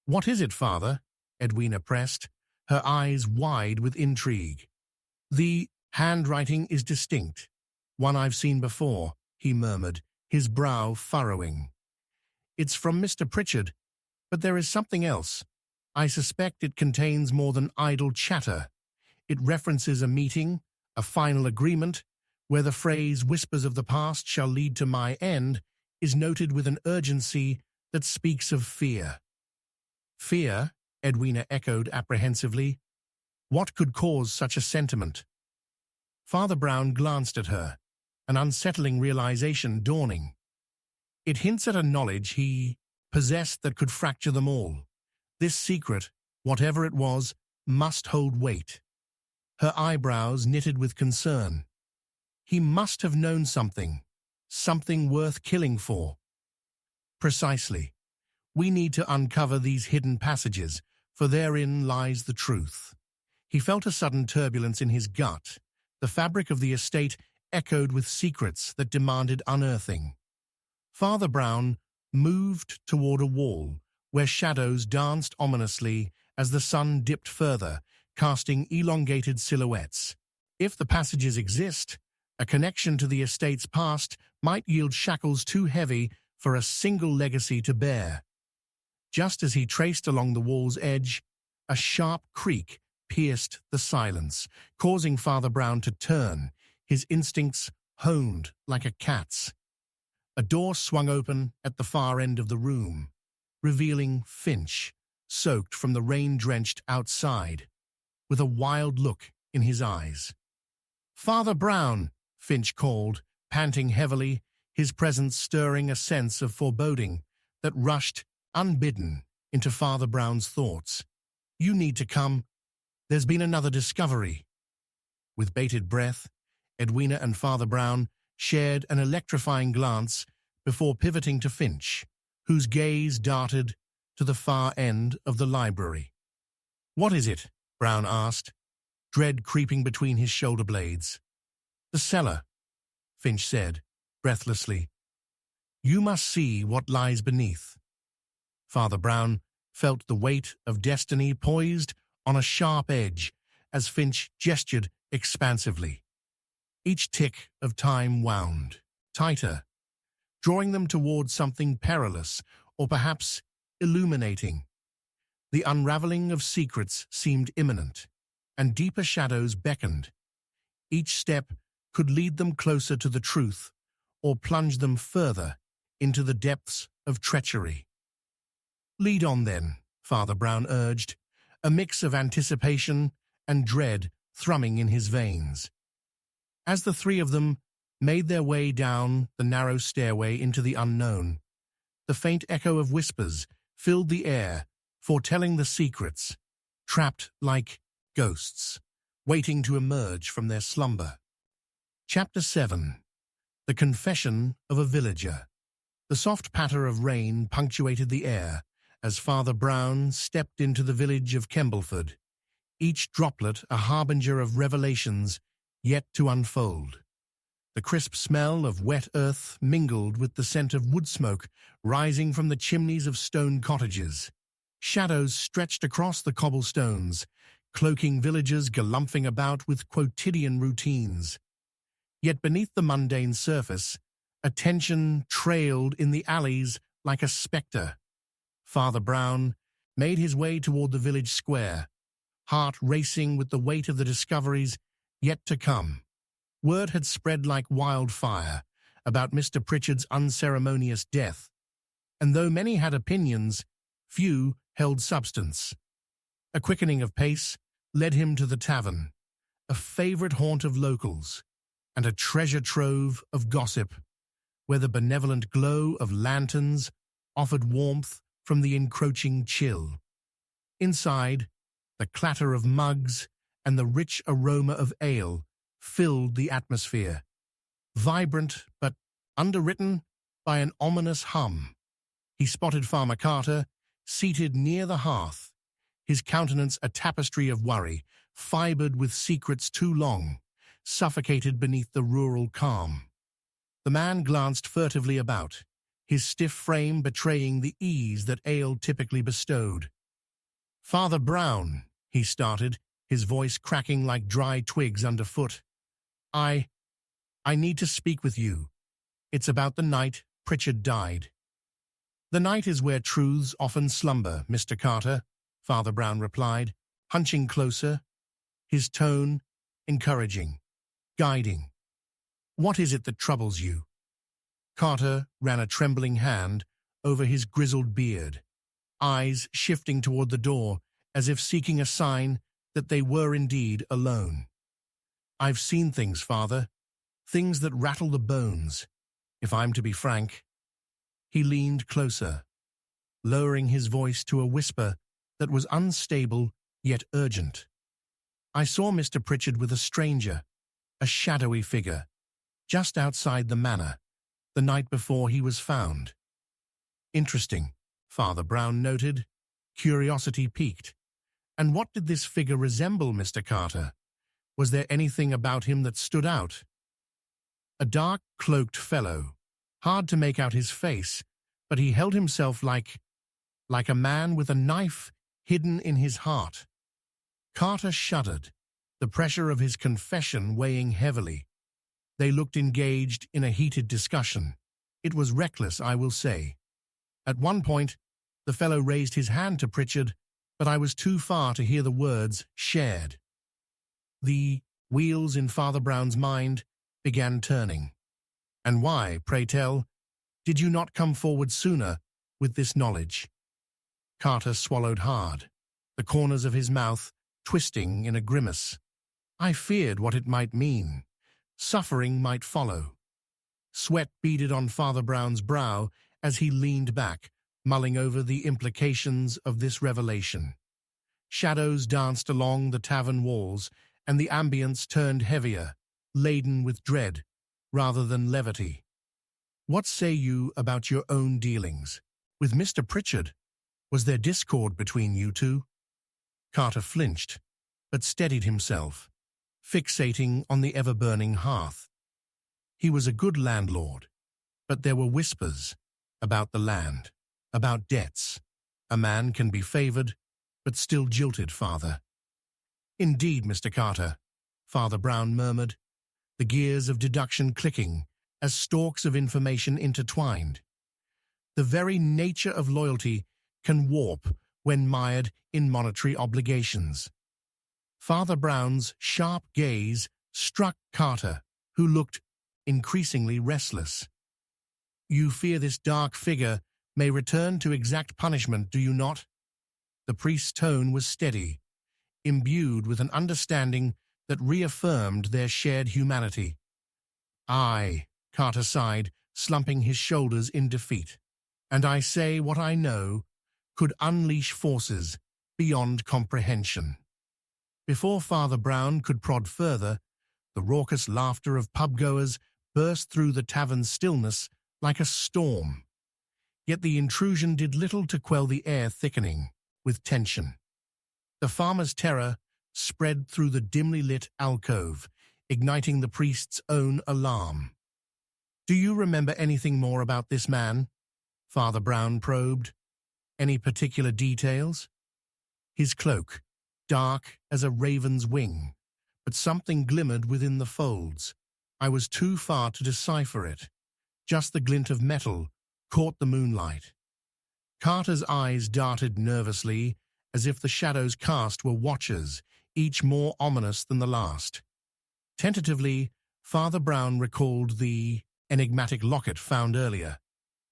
"What is it, Father?" Edwina pressed, her eyes wide with intrigue. "The handwriting is distinct. One I've seen before," he murmured, his brow furrowing. "It's from Mr. Pritchard, but there is something else. I suspect it contains more than idle chatter. It references a meeting, a final agreement, where the phrase "whispers of the past shall lead to my end" is noted with an urgency that speaks of fear. Fear, Edwina echoed apprehensively. What could cause such a sentiment? Father Brown glanced at her, an unsettling realization dawning. It hints at a knowledge he possessed that could fracture them all. This secret, whatever it was, must hold weight. Her eyebrows knitted with concern. He must have known something worth killing for. Precisely. We need to uncover these hidden passages, for therein lies the truth. He felt a sudden turbulence in his gut. The fabric of the estate echoed with secrets that demanded unearthing. Father Brown moved toward a wall where shadows danced ominously as the sun dipped further, casting elongated silhouettes. If the passages exist, a connection to the estate's past might yield shackles too heavy for a single legacy to bear. Just as he traced along the wall's edge, a sharp creak pierced the silence, causing Father Brown to turn, his instincts honed like a cat's. A door swung open at the far end of the room, revealing Finch, soaked from the rain-drenched outside, with a wild look in his eyes. "Father Brown," Finch called, panting heavily, his presence stirring a sense of foreboding that rushed, unbidden, into Father Brown's thoughts. "You need to come. There's been another discovery." With bated breath, Edwina and Father Brown shared an electrifying glance before pivoting to Finch, whose gaze darted to the far end of the library. "What is it?" Brown asked, dread creeping between his shoulder blades. "The cellar," Finch said, breathlessly. "You must see what lies beneath." Father Brown felt the weight of destiny poised on a sharp edge as Finch gestured expansively. Each tick of time wound tighter, drawing them toward something perilous or perhaps illuminating. The unraveling of secrets seemed imminent, and deeper shadows beckoned. Each step could lead them closer to the truth or plunge them further into the depths of treachery. "Lead on then," Father Brown urged, a mix of anticipation and dread thrumming in his veins. As the three of them made their way down the narrow stairway into the unknown, the faint echo of whispers filled the air, foretelling the secrets, trapped like ghosts, waiting to emerge from their slumber. Chapter 7. The Confession of a Villager. The soft patter of rain punctuated the air as Father Brown stepped into the village of Kembleford, each droplet a harbinger of revelations yet to unfold. The crisp smell of wet earth mingled with the scent of wood smoke rising from the chimneys of stone cottages. Shadows stretched across the cobblestones, cloaking villagers galumphing about with quotidian routines. Yet beneath the mundane surface, attention trailed in the alleys like a spectre. Father Brown made his way toward the village square, heart racing with the weight of the discoveries yet to come. Word had spread like wildfire about Mr. Pritchard's unceremonious death, and though many had opinions, few held substance. A quickening of pace led him to the tavern, a favorite haunt of locals, and a treasure trove of gossip, where the benevolent glow of lanterns offered warmth from the encroaching chill. Inside, the clatter of mugs and the rich aroma of ale filled the atmosphere, vibrant but underwritten by an ominous hum. He spotted Farmer Carter, seated near the hearth, his countenance a tapestry of worry, fibered with secrets too long, suffocated beneath the rural calm. The man glanced furtively about, his stiff frame betraying the ease that ale typically bestowed. "Father Brown," he started, his voice cracking like dry twigs underfoot. I need to speak with you. It's about the night Pritchard died." "The night is where truths often slumber, Mr. Carter," Father Brown replied, hunching closer, his tone encouraging, guiding. "What is it that troubles you?" Carter ran a trembling hand over his grizzled beard, eyes shifting toward the door as if seeking a sign that they were indeed alone. "I've seen things, Father, things that rattle the bones, if I'm to be frank." He leaned closer, lowering his voice to a whisper that was unstable yet urgent. "I saw Mr. Pritchard with a stranger, a shadowy figure, just outside the manor, the night before he was found." "Interesting," Father Brown noted, curiosity piqued. "And what did this figure resemble, Mr. Carter? Was there anything about him that stood out?" "A dark, cloaked fellow. Hard to make out his face, but he held himself like a man with a knife hidden in his heart." Carter shuddered, the pressure of his confession weighing heavily. They looked engaged in a heated discussion. It was reckless, I will say. At one point, the fellow raised his hand to Pritchard, but I was too far to hear the words shared. The wheels in Father Brown's mind began turning. "And why, pray tell, did you not come forward sooner with this knowledge?" Carter swallowed hard, the corners of his mouth twisting in a grimace. "I feared what it might mean. Suffering might follow." Sweat beaded on Father Brown's brow as he leaned back, mulling over the implications of this revelation. Shadows danced along the tavern walls, and the ambience turned heavier, laden with dread, rather than levity. "What say you about your own dealings? With Mr. Pritchard, was there discord between you two?" Carter flinched, but steadied himself, fixating on the ever-burning hearth. He was a good landlord, but there were whispers about the land, about debts. A man can be favored, but still jilted, Father. "Indeed, Mr. Carter," Father Brown murmured, the gears of deduction clicking as stalks of information intertwined. "The very nature of loyalty can warp when mired in monetary obligations." Father Brown's sharp gaze struck Carter, who looked increasingly restless. "You fear this dark figure may return to exact punishment, do you not?" The priest's tone was steady, imbued with an understanding that reaffirmed their shared humanity. "Aye," Carter sighed, slumping his shoulders in defeat. "And I say what I know could unleash forces beyond comprehension." Before Father Brown could prod further, the raucous laughter of pub-goers burst through the tavern's stillness like a storm. Yet the intrusion did little to quell the air thickening with tension. The farmer's terror spread through the dimly lit alcove, igniting the priest's own alarm. "Do you remember anything more about this man?" Father Brown probed. "Any particular details?" "His cloak, dark as a raven's wing, but something glimmered within the folds. I was too far to decipher it. Just the glint of metal caught the moonlight." Carter's eyes darted nervously, as if the shadows cast were watchers, each more ominous than the last. Tentatively, Father Brown recalled the enigmatic locket found earlier.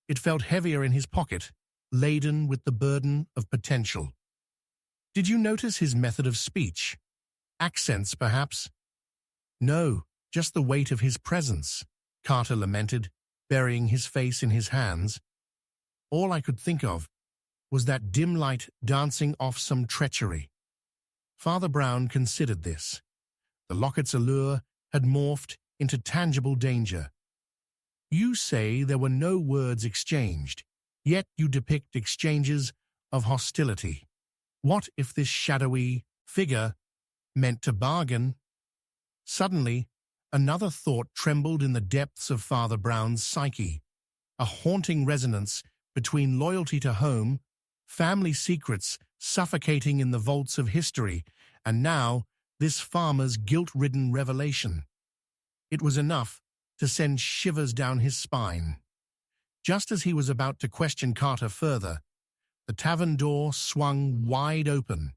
It felt heavier in his pocket, laden with the burden of potential. "Did you notice his method of speech? Accents, perhaps?" "No, just the weight of his presence," Carter lamented, burying his face in his hands. "All I could think of was that dim light dancing off some treachery." Father Brown considered this. The locket's allure had morphed into tangible danger. "You say there were no words exchanged, yet you depict exchanges of hostility. What if this shadowy figure meant to bargain?" Suddenly, another thought trembled in the depths of Father Brown's psyche, a haunting resonance between loyalty to home, family secrets suffocating in the vaults of history, and now this farmer's guilt-ridden revelation. It was enough to send shivers down his spine. Just as he was about to question Carter further, the tavern door swung wide open,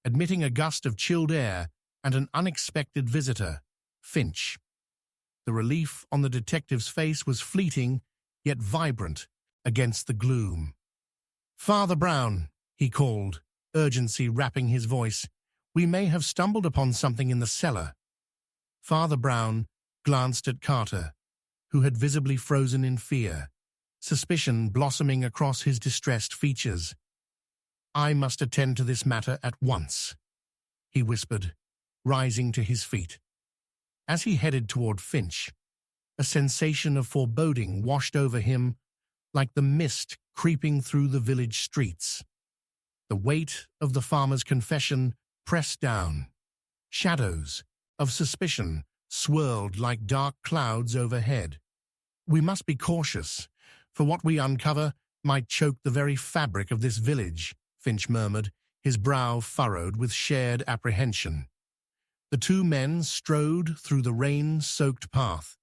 admitting a gust of chilled air and an unexpected visitor, Finch. The relief on the detective's face was fleeting, yet vibrant, against the gloom. "Father Brown," he called, urgency wrapping his voice. "We may have stumbled upon something in the cellar." Father Brown glanced at Carter, who had visibly frozen in fear, suspicion blossoming across his distressed features. "I must attend to this matter at once," he whispered, rising to his feet. As he headed toward Finch, a sensation of foreboding washed over him like the mist creeping through the village streets. The weight of the farmer's confession pressed down. Shadows of suspicion swirled like dark clouds overhead. "We must be cautious, for what we uncover might choke the very fabric of this village," Finch murmured, his brow furrowed with shared apprehension. The two men strode through the rain-soaked path,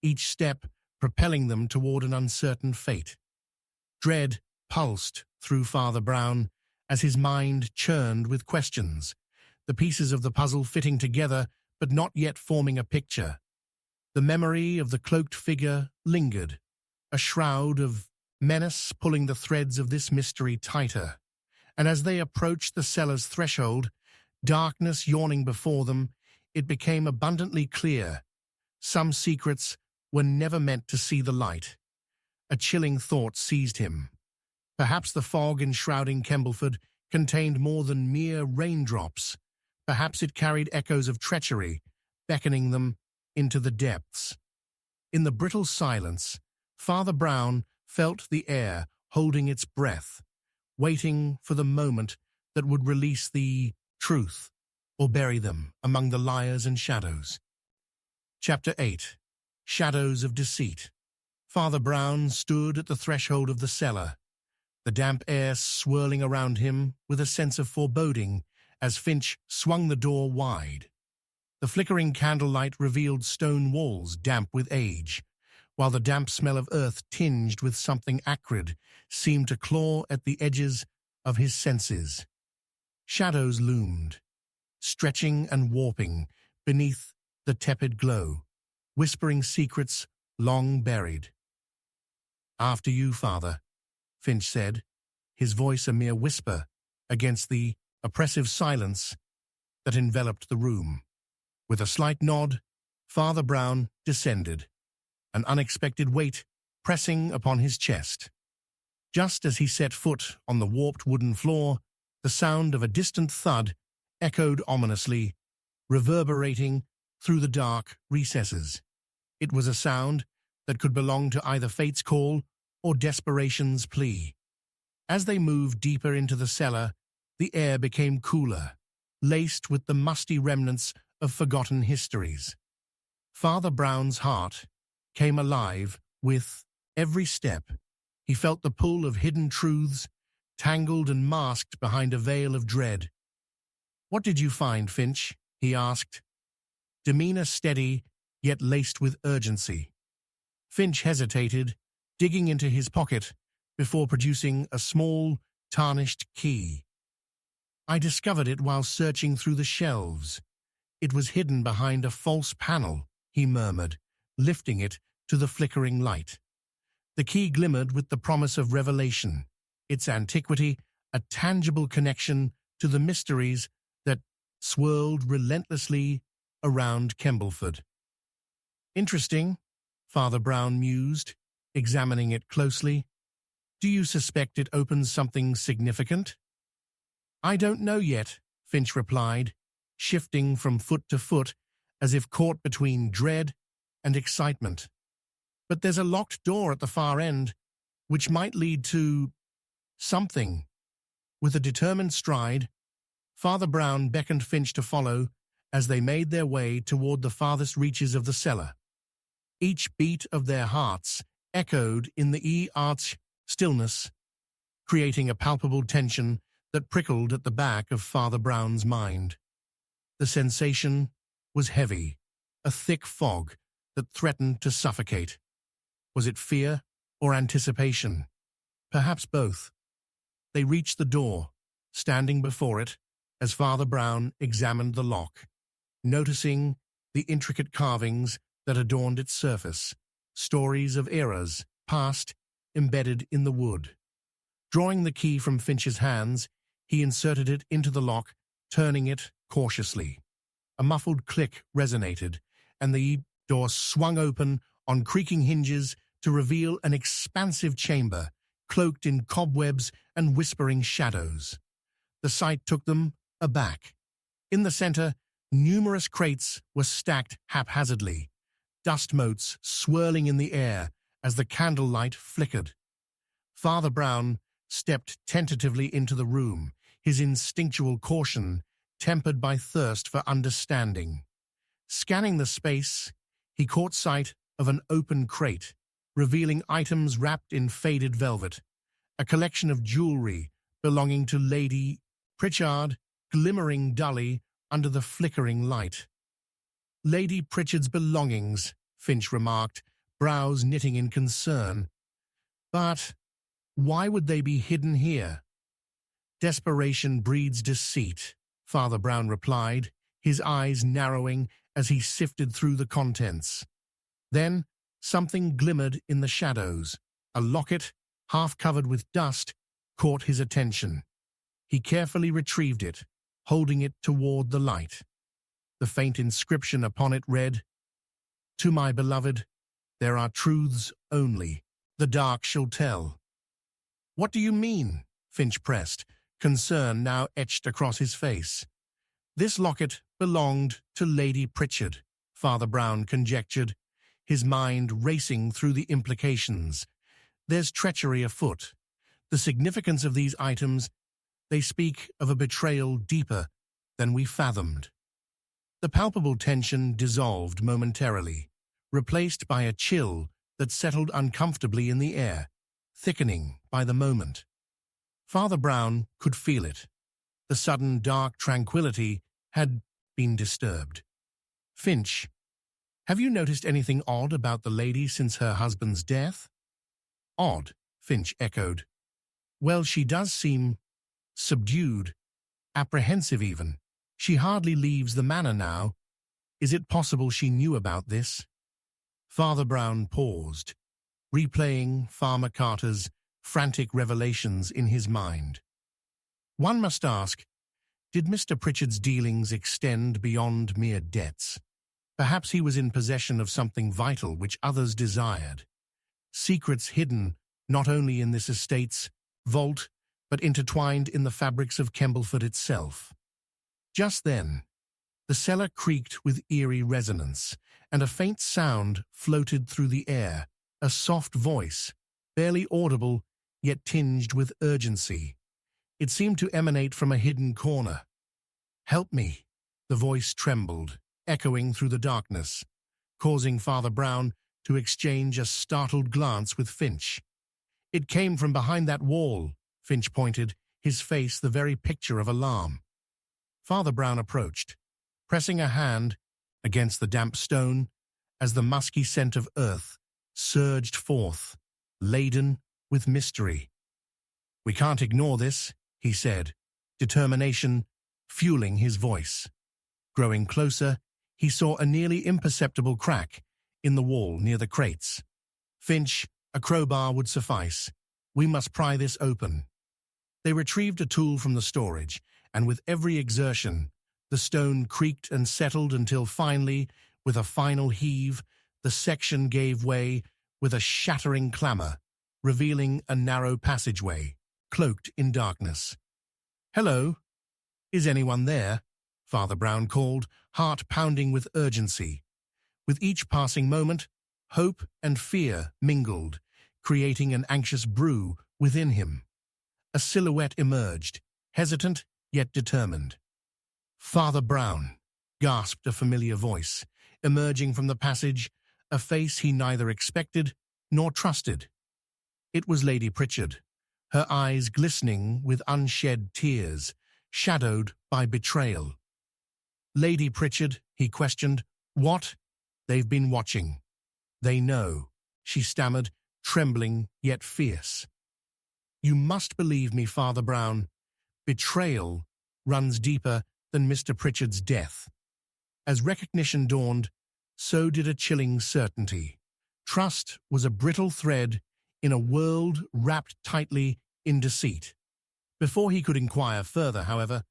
each step propelling them toward an uncertain fate. Dread pulsed through Father Brown as his mind churned with questions, the pieces of the puzzle fitting together but not yet forming a picture. The memory of the cloaked figure lingered, a shroud of menace pulling the threads of this mystery tighter. And as they approached the cellar's threshold, darkness yawning before them, it became abundantly clear. Some secrets were never meant to see the light. A chilling thought seized him. Perhaps the fog enshrouding Kembleford contained more than mere raindrops. Perhaps it carried echoes of treachery, beckoning them into the depths. In the brittle silence, Father Brown felt the air holding its breath, waiting for the moment that would release the truth or bury them among the liars and shadows. Chapter 8. Shadows of Deceit. Father Brown stood at the threshold of the cellar, the damp air swirling around him with a sense of foreboding as Finch swung the door wide. The flickering candlelight revealed stone walls damp with age, while the damp smell of earth tinged with something acrid seemed to claw at the edges of his senses. Shadows loomed, stretching and warping beneath the tepid glow, whispering secrets long buried. "After you, Father," Finch said, his voice a mere whisper against the oppressive silence that enveloped the room. With a slight nod, Father Brown descended, an unexpected weight pressing upon his chest. Just as he set foot on the warped wooden floor, the sound of a distant thud echoed ominously, reverberating through the dark recesses. It was a sound that could belong to either fate's call or desperation's plea. As they moved deeper into the cellar, the air became cooler, laced with the musty remnants of forgotten histories. Father Brown's heart came alive with every step. He felt the pull of hidden truths, tangled and masked behind a veil of dread. "What did you find, Finch?" he asked, demeanor steady yet laced with urgency. Finch hesitated, digging into his pocket before producing a small, tarnished key. "I discovered it while searching through the shelves. It was hidden behind a false panel," he murmured, lifting it to the flickering light. The key glimmered with the promise of revelation, its antiquity a tangible connection to the mysteries that swirled relentlessly around Kembleford. "Interesting," Father Brown mused, examining it closely. "Do you suspect it opens something significant?" "I don't know yet," Finch replied, shifting from foot to foot as if caught between dread and excitement. "But there's a locked door at the far end, which might lead to something." With a determined stride, Father Brown beckoned Finch to follow as they made their way toward the farthest reaches of the cellar. Each beat of their hearts echoed in the arch stillness, creating a palpable tension that prickled at the back of Father Brown's mind. The sensation was heavy, a thick fog that threatened to suffocate. Was it fear or anticipation? Perhaps both. They reached the door, standing before it as Father Brown examined the lock. noticing the intricate carvings that adorned its surface, stories of eras past embedded in the wood. Drawing the key from Finch's hands, he inserted it into the lock, turning it cautiously. A muffled click resonated, and the door swung open on creaking hinges to reveal an expansive chamber, cloaked in cobwebs and whispering shadows. The sight took them aback. In the center, numerous crates were stacked haphazardly, dust motes swirling in the air as the candlelight flickered. Father Brown stepped tentatively into the room, his instinctual caution tempered by thirst for understanding. Scanning the space, he caught sight of an open crate, revealing items wrapped in faded velvet, a collection of jewelry belonging to Lady Pritchard, glimmering dully under the flickering light. Lady Pritchard's belongings, Finch remarked, brows knitting in concern. But why would they be hidden here? Desperation breeds deceit, Father Brown replied, his eyes narrowing as he sifted through the contents. Then something glimmered in the shadows. A locket, half covered with dust, caught his attention. He carefully retrieved it, holding it toward the light. The faint inscription upon it read, "To my beloved, there are truths only. The dark shall tell." "What do you mean?" Finch pressed, concern now etched across his face. "This locket belonged to Lady Pritchard," Father Brown conjectured, his mind racing through the implications. "There's treachery afoot. The significance of these items, they speak of a betrayal deeper than we fathomed." The palpable tension dissolved momentarily, replaced by a chill that settled uncomfortably in the air, thickening by the moment. Father Brown could feel it. The sudden dark tranquility had been disturbed. "Finch, have you noticed anything odd about the lady since her husband's death?" "Odd," Finch echoed. "Well, she does seem subdued, apprehensive even. She hardly leaves the manor now. Is it possible she knew about this?" Father Brown paused, replaying Farmer Carter's frantic revelations in his mind. One must ask, did Mr. Pritchard's dealings extend beyond mere debts? Perhaps he was in possession of something vital which others desired. Secrets hidden not only in this estate's vault, but intertwined in the fabrics of Kembleford itself. Just then, the cellar creaked with eerie resonance, and a faint sound floated through the air, a soft voice, barely audible, yet tinged with urgency. It seemed to emanate from a hidden corner. "Help me," the voice trembled, echoing through the darkness, causing Father Brown to exchange a startled glance with Finch. "It came from behind that wall," Finch pointed, his face the very picture of alarm. Father Brown approached, pressing a hand against the damp stone as the musky scent of earth surged forth, laden with mystery. "We can't ignore this," he said, determination fueling his voice. Growing closer, he saw a nearly imperceptible crack in the wall near the crates. "Finch, a crowbar would suffice. We must pry this open." They retrieved a tool from the storage, and with every exertion, the stone creaked and settled until finally, with a final heave, the section gave way with a shattering clamor, revealing a narrow passageway, cloaked in darkness. "Hello? Is anyone there?" Father Brown called, heart pounding with urgency. With each passing moment, hope and fear mingled, creating an anxious brew within him. A silhouette emerged, hesitant yet determined. "Father Brown," gasped a familiar voice, emerging from the passage, a face he neither expected nor trusted. It was Lady Pritchard, her eyes glistening with unshed tears, shadowed by betrayal. "Lady Pritchard," he questioned, "what?" "They've been watching. They know," she stammered, trembling yet fierce. "You must believe me, Father Brown. Betrayal runs deeper than Mr. Pritchard's death." As recognition dawned, so did a chilling certainty. Trust was a brittle thread in a world wrapped tightly in deceit. Before he could inquire further, however,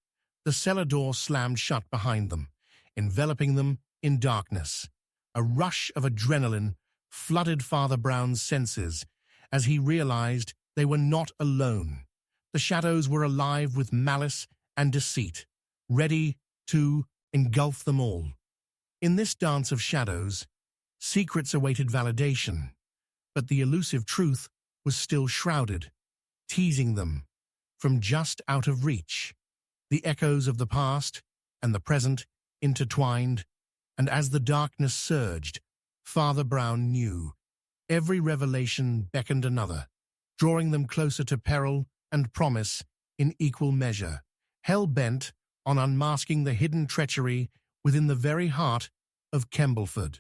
the cellar door slammed shut behind them, enveloping them in darkness. A rush of adrenaline flooded Father Brown's senses as he realized they were not alone. The shadows were alive with malice and deceit, ready to engulf them all. In this dance of shadows, secrets awaited validation, but the elusive truth was still shrouded, teasing them from just out of reach. The echoes of the past and the present intertwined, and as the darkness surged, Father Brown knew every revelation beckoned another, drawing them closer to peril and promise in equal measure, hell-bent on unmasking the hidden treachery within the very heart of Kembleford.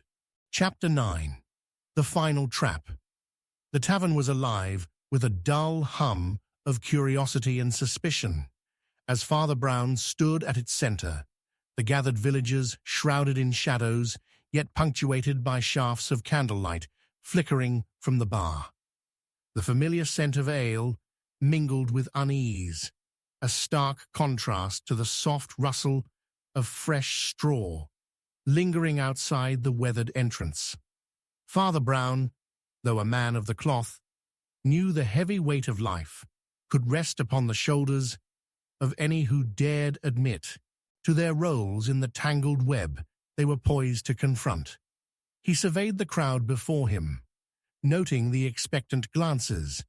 Chapter 9. The Final Trap. The tavern was alive with a dull hum of curiosity and suspicion. As Father Brown stood at its center, the gathered villagers, shrouded in shadows, yet punctuated by shafts of candlelight flickering from the bar. The familiar scent of ale mingled with unease, a stark contrast to the soft rustle of fresh straw lingering outside the weathered entrance. Father Brown, though a man of the cloth, knew the heavy weight of life could rest upon the shoulders of any who dared admit to their roles in the tangled web they were poised to confront. He surveyed the crowd before him, noting the expectant glances.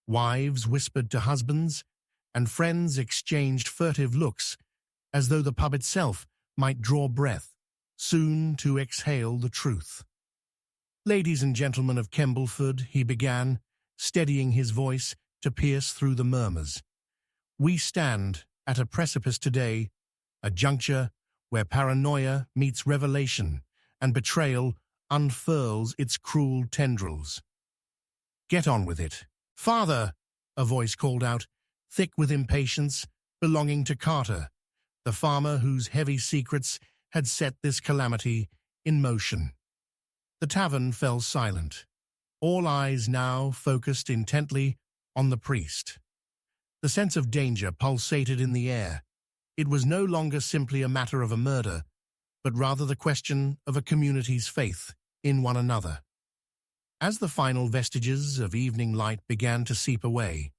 Wives whispered to husbands, and friends exchanged furtive looks, as though the pub itself might draw breath, soon to exhale the truth. "Ladies and gentlemen of Kembleford," he began, steadying his voice to pierce through the murmurs. "We stand at a precipice today, a juncture where paranoia meets revelation and betrayal unfurls its cruel tendrils. Get on with it." "Father!" a voice called out, thick with impatience, belonging to Carter, the farmer whose heavy secrets had set this calamity in motion. The tavern fell silent, all eyes now focused intently on the priest. The sense of danger pulsated in the air. It was no longer simply a matter of a murder, but rather the question of a community's faith in one another. As the final vestiges of evening light began to seep away,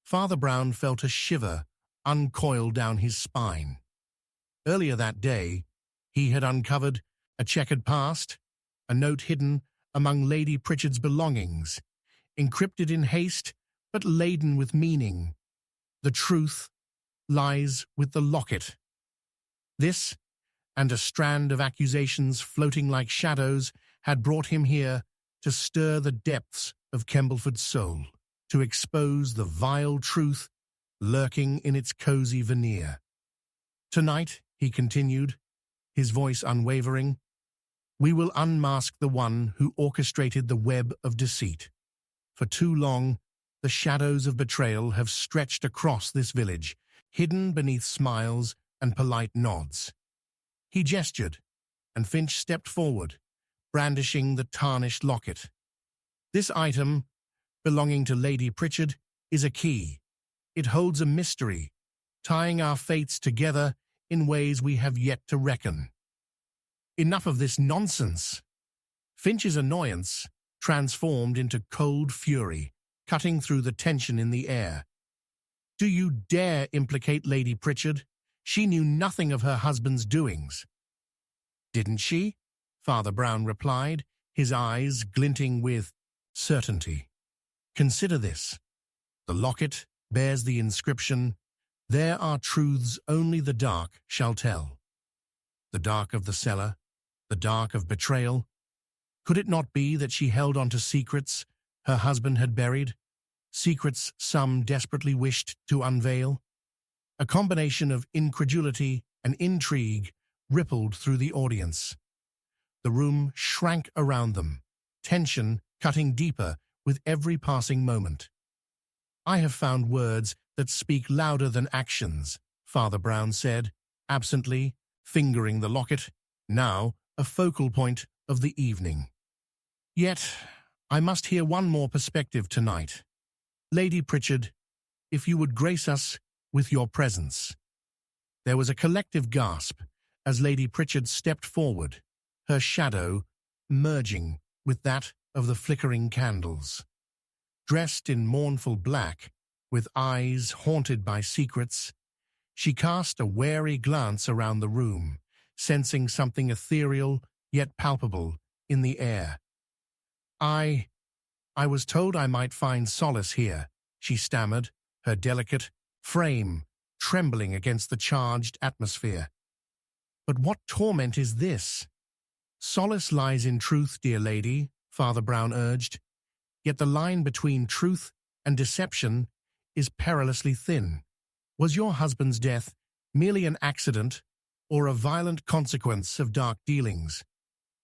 Father Brown felt a shiver uncoil down his spine. Earlier that day, he had uncovered a checkered past, a note hidden among Lady Pritchard's belongings, encrypted in haste but laden with meaning. The truth lies with the locket. This, and a strand of accusations floating like shadows, had brought him here to stir the depths of Kembleford's soul, to expose the vile truth lurking in its cozy veneer. "Tonight," he continued, his voice unwavering, "we will unmask the one who orchestrated the web of deceit. For too long, the shadows of betrayal have stretched across this village, hidden beneath smiles and polite nods." He gestured, and Finch stepped forward, brandishing the tarnished locket. "This item, belonging to Lady Pritchard, is a key. It holds a mystery, tying our fates together in ways we have yet to reckon." "Enough of this nonsense!" Finch's annoyance transformed into cold fury, cutting through the tension in the air. "Do you dare implicate Lady Pritchard? She knew nothing of her husband's doings." "Didn't she?" Father Brown replied, his eyes glinting with certainty. "Consider this. The locket bears the inscription, 'There are truths only the dark shall tell.' The dark of the cellar, the dark of betrayal. Could it not be that she held on to secrets her husband had buried, secrets some desperately wished to unveil?" A combination of incredulity and intrigue rippled through the audience. The room shrank around them, tension cutting deeper with every passing moment. "I have found words that speak louder than actions," Father Brown said, absently fingering the locket. now a focal point of the evening. Yet, I must hear one more perspective tonight. Lady Pritchard, if you would grace us with your presence. There was a collective gasp as Lady Pritchard stepped forward, her shadow merging with that of the flickering candles. Dressed in mournful black, with eyes haunted by secrets, she cast a wary glance around the room, sensing something ethereal yet palpable in the air. I was told I might find solace here, she stammered, her delicate frame trembling against the charged atmosphere. But what torment is this? Solace lies in truth, dear lady, Father Brown urged, yet the line between truth and deception is perilously thin. Was your husband's death merely an accident or a violent consequence of dark dealings?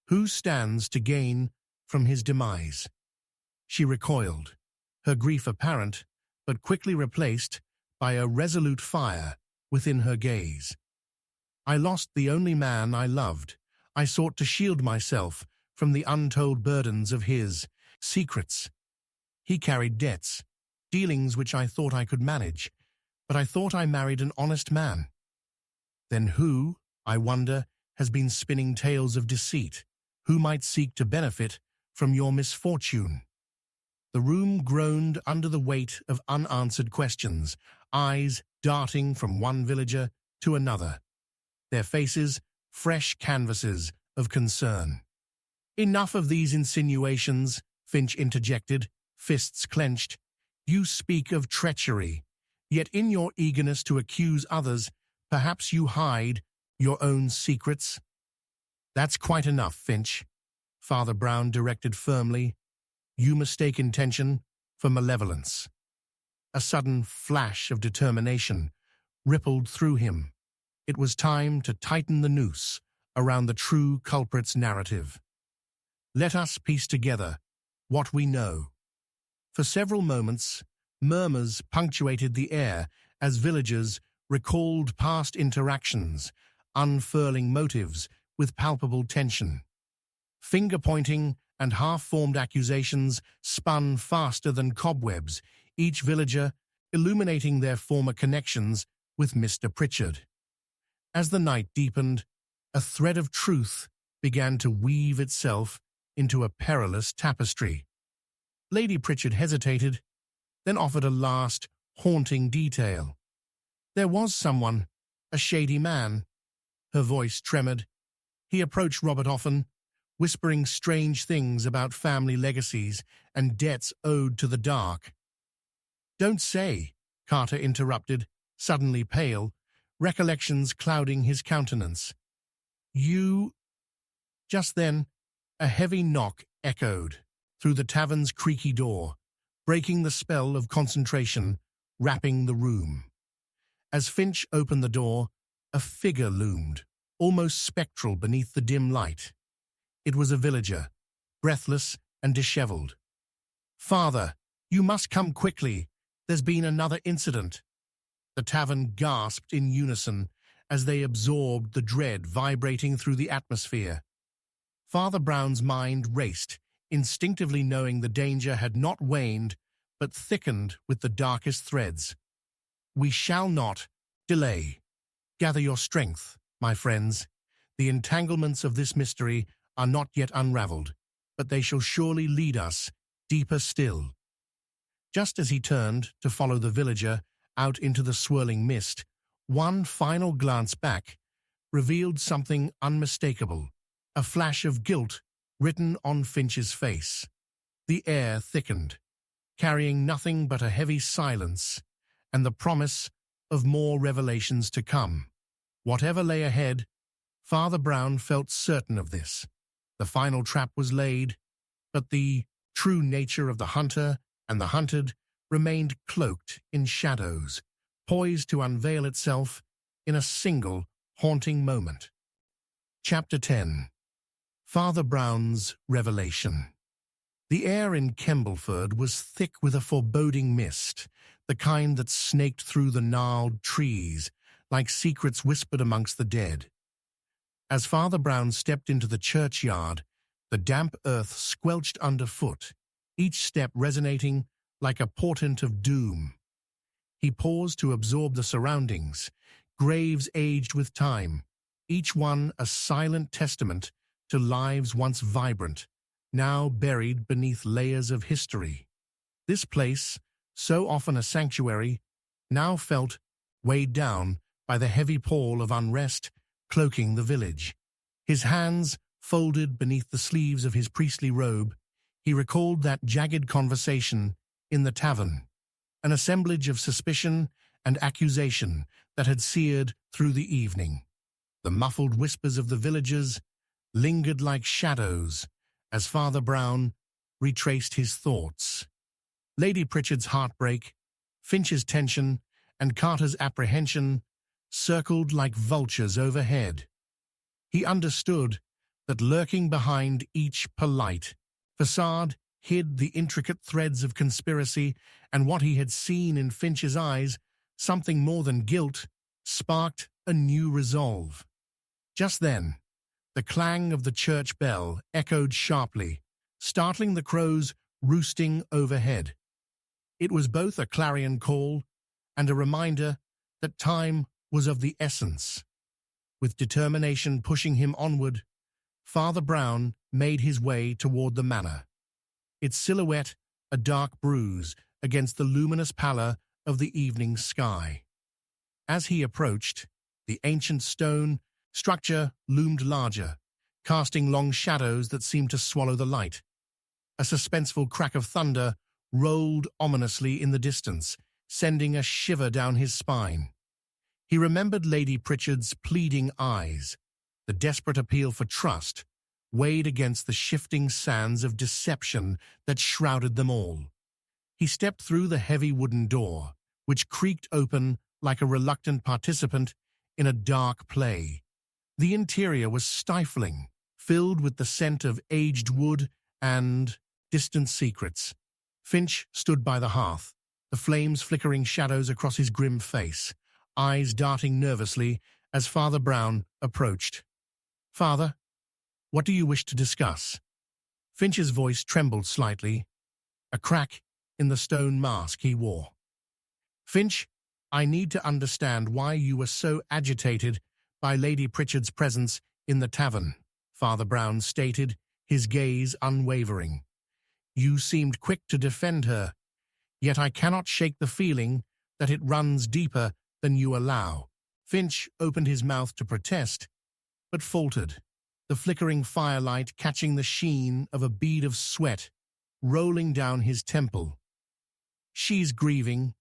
Who stands to gain from his demise? She recoiled, her grief apparent, but quickly replaced by a resolute fire within her gaze. I lost the only man I loved. I sought to shield myself from the untold burdens of his secrets. He carried debts, dealings which I thought I could manage, but I thought I married an honest man. Then who, I wonder, has been spinning tales of deceit? Who might seek to benefit from your misfortune? The room groaned under the weight of unanswered questions, eyes darting from one villager to another, their faces fresh canvases of concern. Enough of these insinuations, Finch interjected, fists clenched. You speak of treachery, yet in your eagerness to accuse others, perhaps you hide your own secrets. That's quite enough, Finch, Father Brown directed firmly. You mistake intention for malevolence. A sudden flash of determination rippled through him. It was time to tighten the noose around the true culprit's narrative. Let us piece together what we know. For several moments, murmurs punctuated the air as villagers recalled past interactions, unfurling motives with palpable tension. Finger-pointing and half-formed accusations spun faster than cobwebs, each villager illuminating their former connections with Mr. Pritchard. As the night deepened, a thread of truth began to weave itself into a perilous tapestry. Lady Pritchard hesitated, then offered a last, haunting detail. There was someone, a shady man. Her voice tremored. He approached Robert often, whispering strange things about family legacies and debts owed to the dark. Don't say, Carter interrupted, suddenly pale, recollections clouding his countenance. You... Just then, a heavy knock echoed through the tavern's creaky door, breaking the spell of concentration wrapping the room. As Finch opened the door, a figure loomed, almost spectral beneath the dim light. It was a villager, breathless and disheveled. "Father, you must come quickly. There's been another incident." The tavern gasped in unison as they absorbed the dread vibrating through the atmosphere. Father Brown's mind raced, instinctively knowing the danger had not waned, but thickened with the darkest threads. "We shall not delay. Gather your strength, my friends. The entanglements of this mystery are not yet unraveled, but they shall surely lead us deeper still." Just as he turned to follow the villager out into the swirling mist, one final glance back revealed something unmistakable, a flash of guilt written on Finch's face. The air thickened, carrying nothing but a heavy silence and the promise of more revelations to come. Whatever lay ahead, Father Brown felt certain of this. The final trap was laid, but the true nature of the hunter and the hunted remained cloaked in shadows, poised to unveil itself in a single haunting moment. Chapter 10. Father Brown's Revelation. The air in Kembleford was thick with a foreboding mist, the kind that snaked through the gnarled trees like secrets whispered amongst the dead. As Father Brown stepped into the churchyard, the damp earth squelched underfoot, each step resonating like a portent of doom. He paused to absorb the surroundings, graves aged with time, each one a silent testament to lives once vibrant, now buried beneath layers of history. This place, so often a sanctuary, now felt weighed down by the heavy pall of unrest cloaking the village. His hands folded beneath the sleeves of his priestly robe, he recalled that jagged conversation in the tavern, an assemblage of suspicion and accusation that had seared through the evening. The muffled whispers of the villagers lingered like shadows as Father Brown retraced his thoughts. Lady Pritchard's heartbreak, Finch's tension, and Carter's apprehension circled like vultures overhead. He understood that lurking behind each polite facade hid the intricate threads of conspiracy, and what he had seen in Finch's eyes, something more than guilt, sparked a new resolve. Just then, the clang of the church bell echoed sharply, startling the crows roosting overhead. It was both a clarion call and a reminder that time was of the essence. With determination pushing him onward, Father Brown made his way toward the manor, its silhouette a dark bruise against the luminous pallor of the evening sky. As he approached, the ancient stone structure loomed larger, casting long shadows that seemed to swallow the light. A suspenseful crack of thunder rolled ominously in the distance, sending a shiver down his spine. He remembered Lady Pritchard's pleading eyes, the desperate appeal for trust, weighed against the shifting sands of deception that shrouded them all. He stepped through the heavy wooden door, which creaked open like a reluctant participant in a dark play. The interior was stifling, filled with the scent of aged wood and distant secrets. Finch stood by the hearth, the flames flickering shadows across his grim face, eyes darting nervously as Father Brown approached. "Father, what do you wish to discuss?" Finch's voice trembled slightly, a crack in the stone mask he wore. "Finch, I need to understand why you were so agitated by Lady Pritchard's presence in the tavern," Father Brown stated, his gaze unwavering. "You seemed quick to defend her, yet I cannot shake the feeling that it runs deeper than you allow." Finch opened his mouth to protest, but faltered, the flickering firelight catching the sheen of a bead of sweat rolling down his temple. "She's grieving.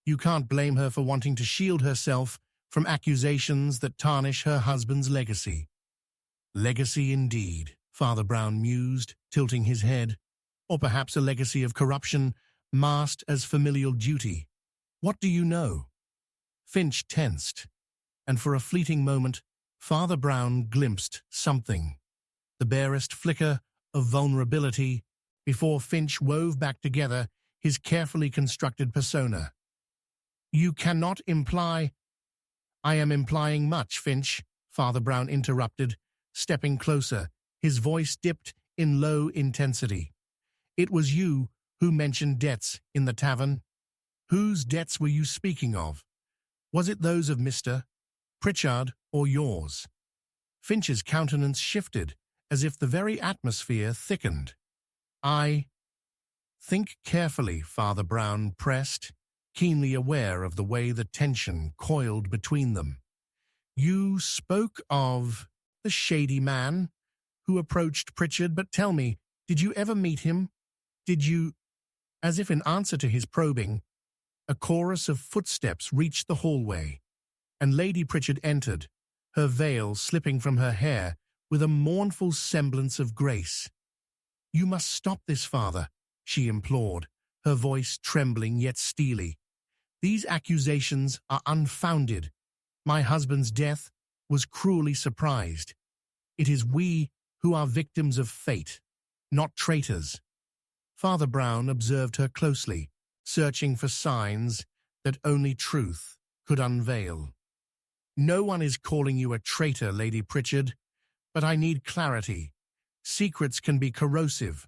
You can't blame her for wanting to shield herself from accusations that tarnish her husband's legacy." "Legacy indeed," Father Brown mused, tilting his head. "Or perhaps a legacy of corruption masked as familial duty. What do you know?" Finch tensed, and for a fleeting moment, Father Brown glimpsed something, the barest flicker of vulnerability, before Finch wove back together his carefully constructed persona. "You cannot imply—" "I am implying much, Finch," Father Brown interrupted, stepping closer, his voice dipped in low intensity. "It was you who mentioned debts in the tavern. Whose debts were you speaking of? Was it those of Mr. Pritchard or yours?" Finch's countenance shifted, as if the very atmosphere thickened. "Think carefully," Father Brown pressed, keenly aware of the way the tension coiled between them. "You spoke of the shady man who approached Pritchard, but tell me, did you ever meet him? Did you—" As if in answer to his probing, a chorus of footsteps reached the hallway, and Lady Pritchard entered, her veil slipping from her hair with a mournful semblance of grace. "You must stop this, Father," she implored, her voice trembling yet steely. "These accusations are unfounded. My husband's death was cruelly surprised. It is we who are victims of fate, not traitors." Father Brown observed her closely, searching for signs that only truth could unveil. "No one is calling you a traitor, Lady Pritchard. But I need clarity. Secrets can be corrosive.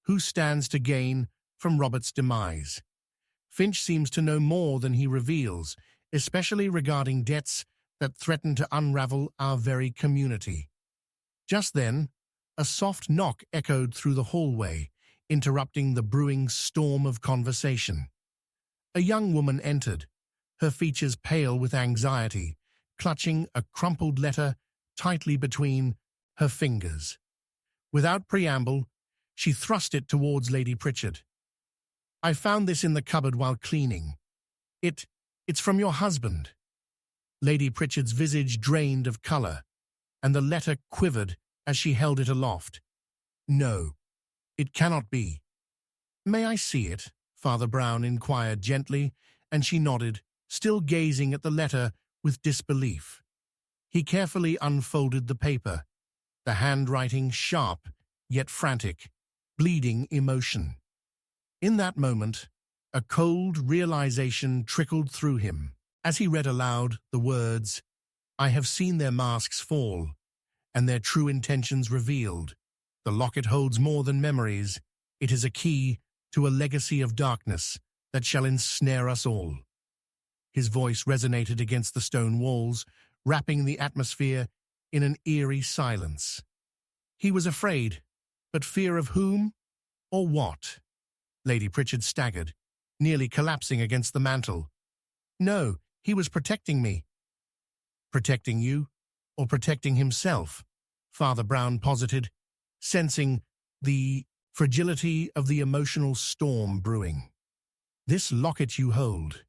Who stands to gain from Robert's demise? Finch seems to know more than he reveals, especially regarding debts that threaten to unravel our very community. Just then, a soft knock echoed through the hallway, interrupting the brewing storm of conversation. A young woman entered, her features pale with anxiety, clutching a crumpled letter tightly between her fingers. Without preamble, she thrust it towards Lady Pritchard. "I found this in the cupboard while cleaning. It's from your husband." Lady Pritchard's visage drained of colour, and the letter quivered as she held it aloft. "No, it cannot be." "May I see it?" Father Brown inquired gently, and she nodded, still gazing at the letter with disbelief. He carefully unfolded the paper, the handwriting sharp yet frantic, bleeding emotion. In that moment, a cold realization trickled through him as he read aloud the words, "I have seen their masks fall, and their true intentions revealed. The locket holds more than memories. It is a key to a legacy of darkness that shall ensnare us all." His voice resonated against the stone walls, wrapping the atmosphere in an eerie silence. He was afraid, but fear of whom or what? Lady Pritchard staggered, nearly collapsing against the mantel. "No, he was protecting me." "Protecting you, or protecting himself?" Father Brown posited, sensing the fragility of the emotional storm brewing. "This locket you hold,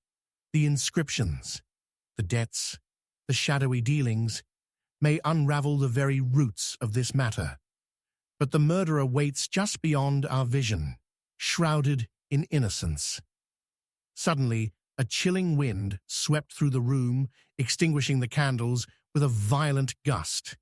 the inscriptions, the debts, the shadowy dealings, may unravel the very roots of this matter. But the murderer waits just beyond our vision, shrouded in innocence." Suddenly, a chilling wind swept through the room, extinguishing the candles with a violent gust.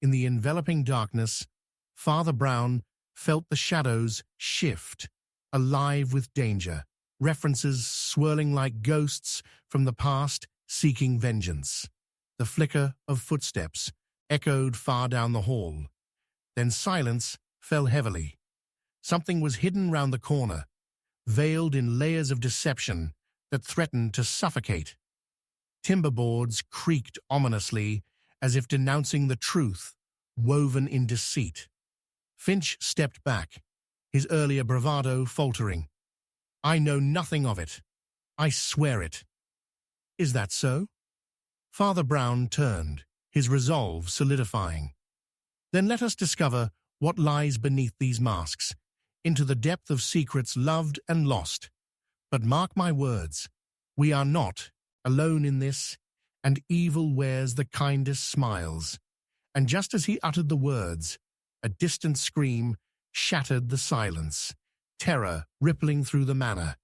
In the enveloping darkness, Father Brown felt the shadows shift, alive with danger, references swirling like ghosts from the past seeking vengeance. The flicker of footsteps echoed far down the hall. Then silence fell heavily. Something was hidden round the corner, veiled in layers of deception that threatened to suffocate. Timber boards creaked ominously, as if denouncing the truth, woven in deceit. Finch stepped back, his earlier bravado faltering. "I know nothing of it. I swear it." "Is that so?" Father Brown turned, his resolve solidifying. "Then let us discover what lies beneath these masks, into the depth of secrets loved and lost. But mark my words, we are not alone in this, and evil wears the kindest smiles." And just as he uttered the words, a distant scream shattered the silence, terror rippling through the manor,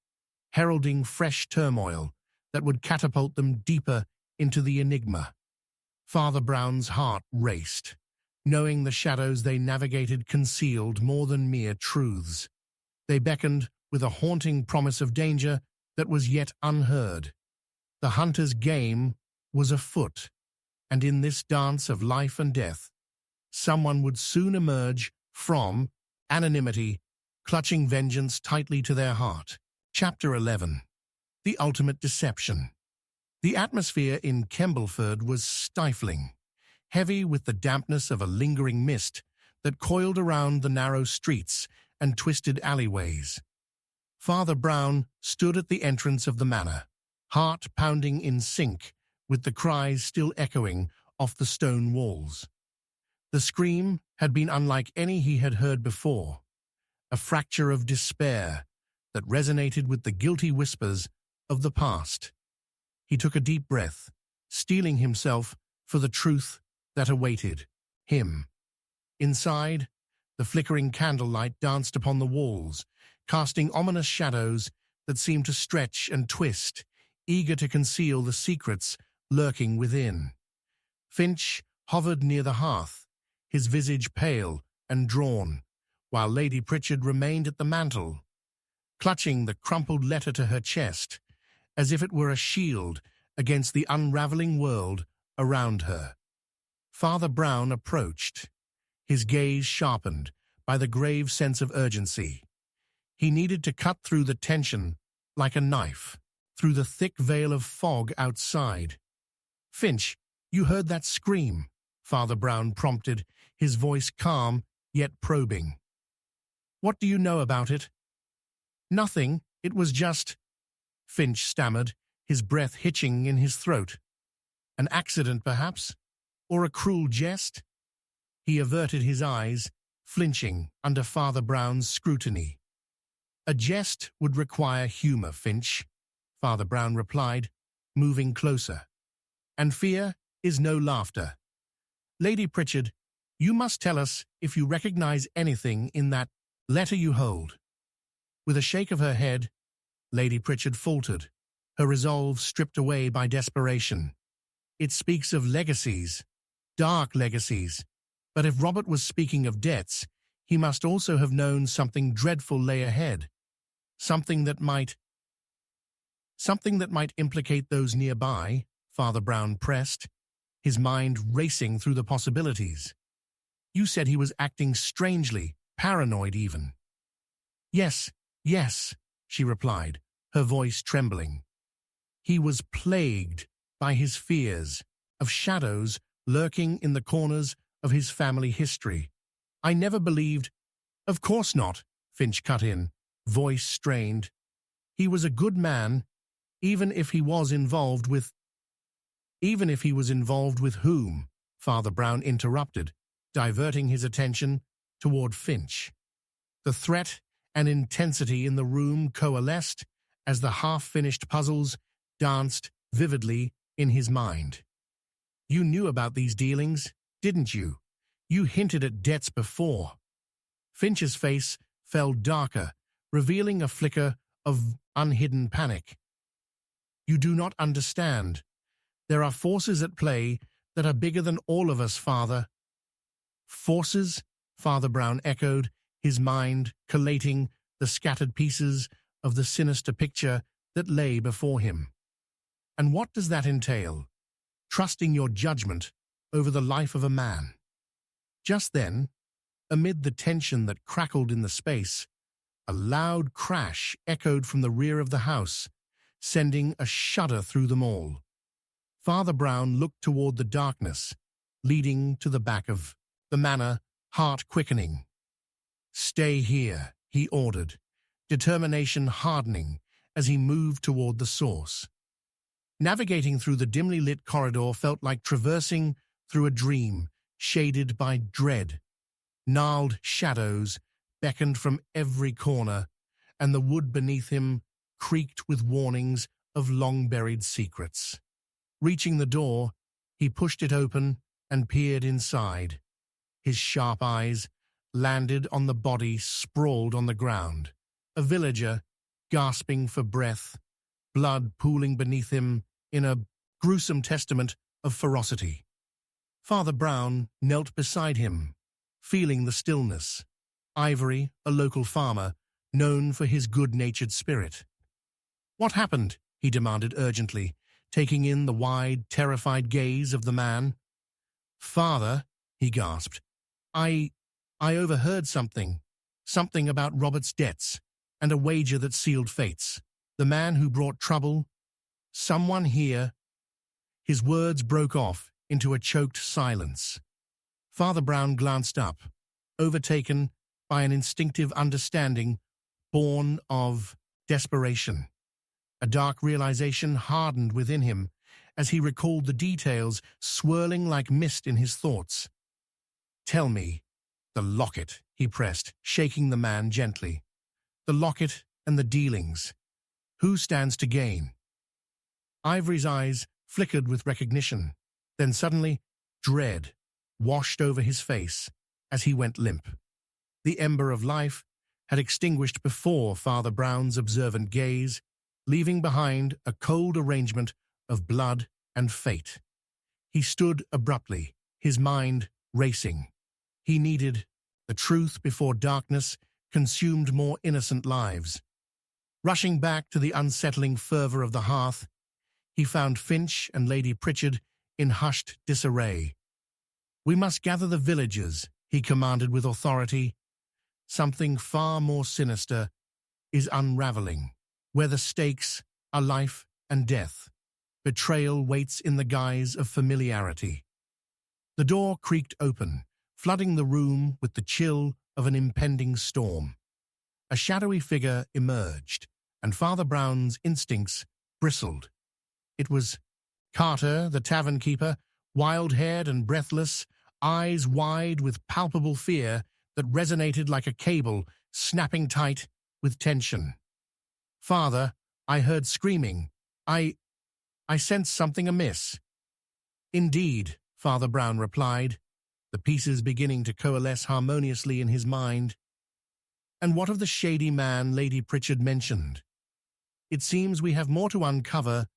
heralding fresh turmoil that would catapult them deeper into the enigma. Father Brown's heart raced, knowing the shadows they navigated concealed more than mere truths. They beckoned with a haunting promise of danger that was yet unheard. The hunter's game was afoot, and in this dance of life and death, someone would soon emerge from anonymity, clutching vengeance tightly to their heart. Chapter 11. The Ultimate Deception. The atmosphere in Kembleford was stifling, heavy with the dampness of a lingering mist that coiled around the narrow streets and twisted alleyways. Father Brown stood at the entrance of the manor, heart pounding in sync with the cries still echoing off the stone walls. The scream had been unlike any he had heard before, a fracture of despair that resonated with the guilty whispers of the past. He took a deep breath, steeling himself for the truth that awaited him. Inside, the flickering candlelight danced upon the walls, casting ominous shadows that seemed to stretch and twist, eager to conceal the secrets lurking within. Finch hovered near the hearth, his visage pale and drawn, while Lady Pritchard remained at the mantel, clutching the crumpled letter to her chest, as if it were a shield against the unraveling world around her. Father Brown approached, his gaze sharpened by the grave sense of urgency. He needed to cut through the tension like a knife, through the thick veil of fog outside. "Finch, you heard that scream?" Father Brown prompted, his voice calm yet probing. "What do you know about it?" "Nothing, it was just—" Finch stammered, his breath hitching in his throat. "An accident, perhaps? Or a cruel jest?" He averted his eyes, flinching under Father Brown's scrutiny. "A jest would require humor, Finch," Father Brown replied, moving closer. "And fear is no laughter. Lady Pritchard, you must tell us if you recognize anything in that letter you hold." With a shake of her head, Lady Pritchard faltered, her resolve stripped away by desperation. "It speaks of legacies, dark legacies. But if Robert was speaking of debts, he must also have known something dreadful lay ahead. Something that might implicate those nearby," Father Brown pressed, his mind racing through the possibilities. "You said he was acting strangely, paranoid even." Yes, she replied, her voice trembling. "He was plagued by his fears of shadows lurking in the corners of his family history. I never believed—" "Of course not," Finch cut in, voice strained. "He was a good man, even if he was involved with—" "Even if he was involved with whom?" Father Brown interrupted, diverting his attention toward Finch. The threat and intensity in the room coalesced as the half-finished puzzles danced vividly in his mind. "You knew about these dealings, didn't you? You hinted at debts before." Finch's face fell darker, revealing a flicker of unhidden panic. "You do not understand. There are forces at play that are bigger than all of us, Father." "Forces?" Father Brown echoed, his mind collating the scattered pieces of the sinister picture that lay before him. "And what does that entail? Trusting your judgment over the life of a man." Just then, amid the tension that crackled in the space, a loud crash echoed from the rear of the house, sending a shudder through them all. Father Brown looked toward the darkness, leading to the back of the manor, heart quickening. "Stay here," he ordered, determination hardening as he moved toward the source. Navigating through the dimly lit corridor felt like traversing through a dream, shaded by dread. Gnarled shadows beckoned from every corner, and the wood beneath him creaked with warnings of long-buried secrets. Reaching the door, he pushed it open and peered inside. His sharp eyes landed on the body sprawled on the ground, a villager gasping for breath, blood pooling beneath him in a gruesome testament of ferocity. Father Brown knelt beside him, feeling the stillness. Ivory, a local farmer, known for his good-natured spirit. "What happened?" he demanded urgently, taking in the wide, terrified gaze of the man. "Father," he gasped, I overheard something about Robert's debts and a wager that sealed fates. The man who brought trouble, someone here." His words broke off into a choked silence. Father Brown glanced up, overtaken by an instinctive understanding born of desperation. A dark realization hardened within him as he recalled the details swirling like mist in his thoughts. "Tell me." "The locket," he pressed, shaking the man gently. "The locket and the dealings. Who stands to gain?" Ivory's eyes flickered with recognition. Then suddenly, dread washed over his face as he went limp. The ember of life had extinguished before Father Brown's observant gaze, leaving behind a cold arrangement of blood and fate. He stood abruptly, his mind racing. He needed the truth before darkness consumed more innocent lives. Rushing back to the unsettling fervor of the hearth, he found Finch and Lady Pritchard in hushed disarray. We must gather the villagers, he commanded with authority. Something far more sinister is unraveling, where the stakes are life and death. Betrayal waits in the guise of familiarity. The door creaked open, flooding the room with the chill of an impending storm. A shadowy figure emerged, and Father Brown's instincts bristled. It was Carter, the tavern keeper, wild-haired and breathless, eyes wide with palpable fear that resonated like a cable snapping tight with tension. "Father, I heard screaming. I sensed something amiss." "Indeed," Father Brown replied, the pieces beginning to coalesce harmoniously in his mind. "And what of the shady man Lady Pritchard mentioned? It seems we have more to uncover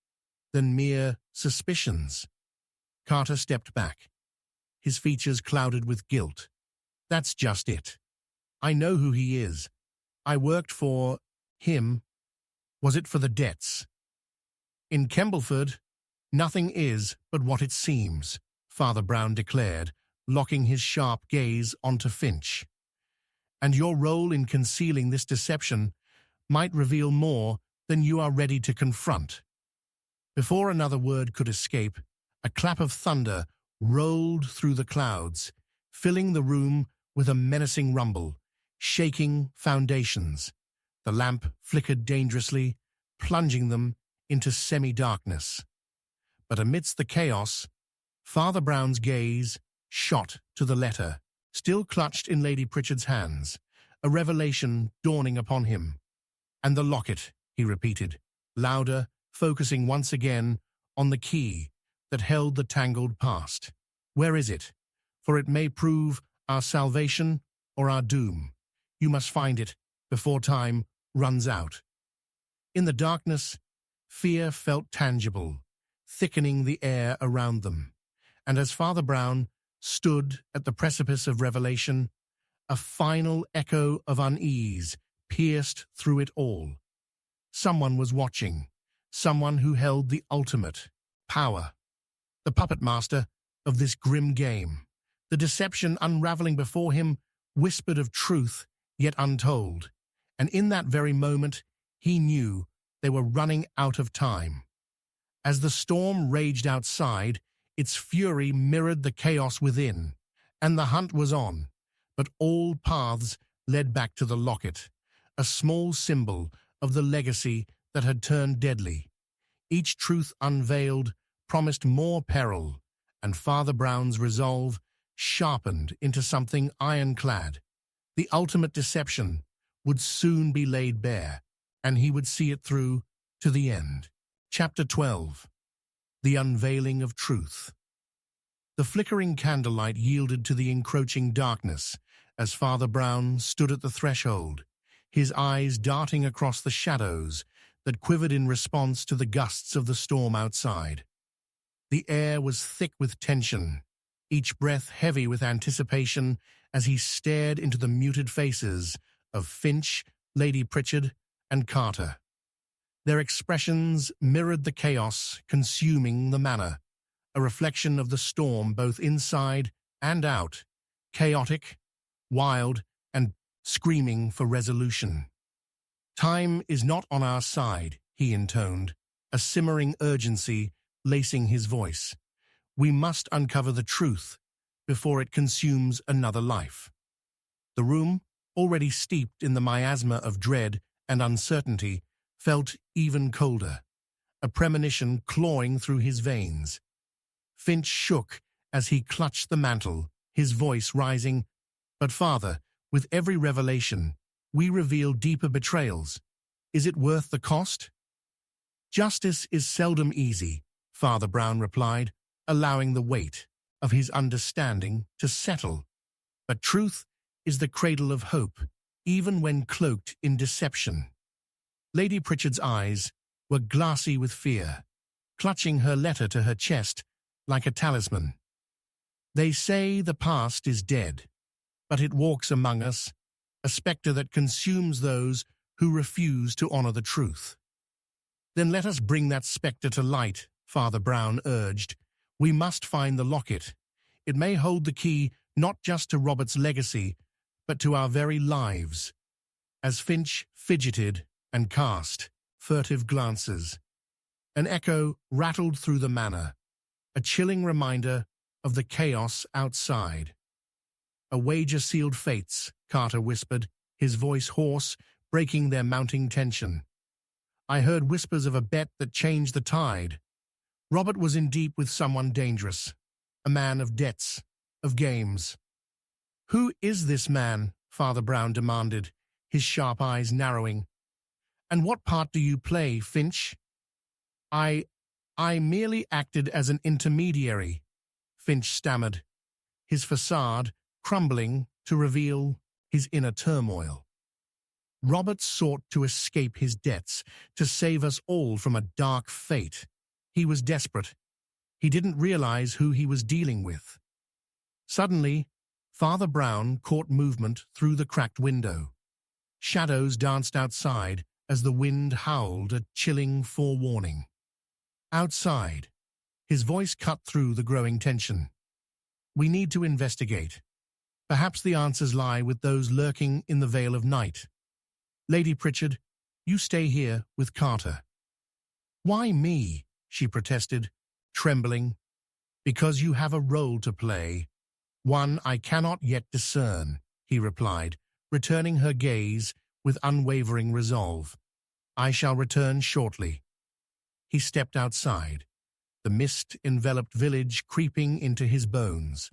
than mere suspicions." Carter stepped back, his features clouded with guilt. "That's just it. I know who he is. I worked for him. Was it for the debts? In Kembleford, nothing is but what it seems," Father Brown declared, locking his sharp gaze onto Finch. "And your role in concealing this deception might reveal more than you are ready to confront." Before another word could escape, a clap of thunder rolled through the clouds, filling the room with a menacing rumble, shaking foundations. The lamp flickered dangerously, plunging them into semi-darkness. But amidst the chaos, Father Brown's gaze shot to the letter, still clutched in Lady Pritchard's hands, a revelation dawning upon him. "And the locket," he repeated, louder, focusing once again on the key that held the tangled past. "Where is it? For it may prove our salvation or our doom. You must find it before time runs out." In the darkness, fear felt tangible, thickening the air around them. And as Father Brown stood at the precipice of revelation, a final echo of unease pierced through it all. Someone was watching, someone who held the ultimate power, the puppet master of this grim game. The deception unraveling before him whispered of truth yet untold, and in that very moment he knew they were running out of time. As the storm raged outside, its fury mirrored the chaos within, and the hunt was on, but all paths led back to the locket, a small symbol of the legacy that had turned deadly. Each truth unveiled promised more peril, and Father Brown's resolve sharpened into something ironclad. The ultimate deception would soon be laid bare, and he would see it through to the end. Chapter 12. The Unveiling of Truth. The flickering candlelight yielded to the encroaching darkness as Father Brown stood at the threshold, his eyes darting across the shadows that quivered in response to the gusts of the storm outside. The air was thick with tension, each breath heavy with anticipation as he stared into the muted faces of Finch, Lady Pritchard, and Carter. Their expressions mirrored the chaos consuming the manor, a reflection of the storm both inside and out, chaotic, wild, and screaming for resolution. "Time is not on our side," he intoned, a simmering urgency lacing his voice. "We must uncover the truth before it consumes another life." The room, already steeped in the miasma of dread and uncertainty, felt even colder, a premonition clawing through his veins. Finch shook as he clutched the mantle, his voice rising. "But Father, with every revelation, we reveal deeper betrayals. Is it worth the cost?" "Justice is seldom easy," Father Brown replied, allowing the weight of his understanding to settle. "But truth is the cradle of hope, even when cloaked in deception." Lady Pritchard's eyes were glassy with fear, clutching her letter to her chest like a talisman. "They say the past is dead, but it walks among us, a spectre that consumes those who refuse to honor the truth." "Then let us bring that spectre to light," Father Brown urged. "We must find the locket. It may hold the key not just to Robert's legacy, but to our very lives. As Finch fidgeted and cast furtive glances, an echo rattled through the manor, a chilling reminder of the chaos outside. "A wager sealed fates," Carter whispered, his voice hoarse, breaking their mounting tension. "I heard whispers of a bet that changed the tide." Robert was in deep with someone dangerous, a man of debts, of games. "Who is this man?" Father Brown demanded, his sharp eyes narrowing. "And what part do you play, Finch?" I merely acted as an intermediary," Finch stammered, his facade crumbling to reveal his inner turmoil. "Robert sought to escape his debts, to save us all from a dark fate. He was desperate. He didn't realize who he was dealing with." Suddenly, Father Brown caught movement through the cracked window. Shadows danced outside as the wind howled a chilling forewarning. Outside, his voice cut through the growing tension. "We need to investigate. Perhaps the answers lie with those lurking in the veil of night. Lady Pritchard, you stay here with Carter." "Why me?" she protested, trembling. "Because you have a role to play. One I cannot yet discern," he replied, returning her gaze with unwavering resolve. "I shall return shortly." He stepped outside, the mist-enveloped village creeping into his bones.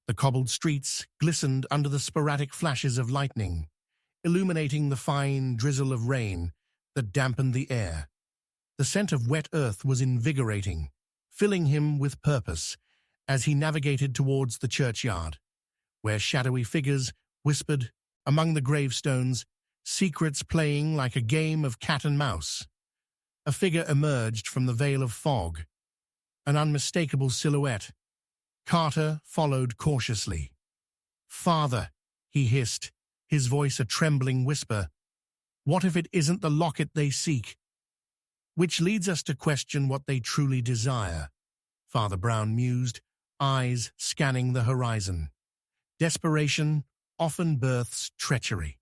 The cobbled streets glistened under the sporadic flashes of lightning, illuminating the fine drizzle of rain that dampened the air. The scent of wet earth was invigorating, filling him with purpose as he navigated towards the churchyard, where shadowy figures whispered among the gravestones, secrets playing like a game of cat and mouse. A figure emerged from the veil of fog, an unmistakable silhouette. Carter followed cautiously. "Father," he hissed, his voice a trembling whisper, "what if it isn't the locket they seek?" "Which leads us to question what they truly desire," Father Brown mused, eyes scanning the horizon. "Desperation often births treachery."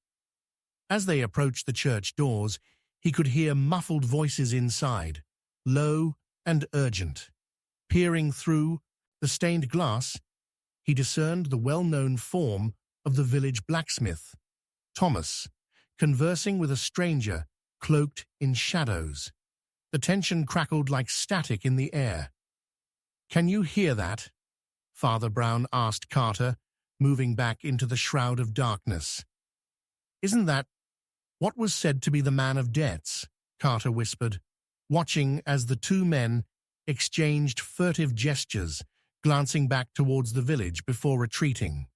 As they approached the church doors, he could hear muffled voices inside, low and urgent. Peering through the stained glass, he discerned the well-known form of the village blacksmith, Thomas, conversing with a stranger cloaked in shadows. The tension crackled like static in the air. "Can you hear that?" Father Brown asked Carter, moving back into the shroud of darkness. "Isn't that what was said to be the man of debts?" Carter whispered, watching as the two men exchanged furtive gestures, glancing back towards the village before retreating.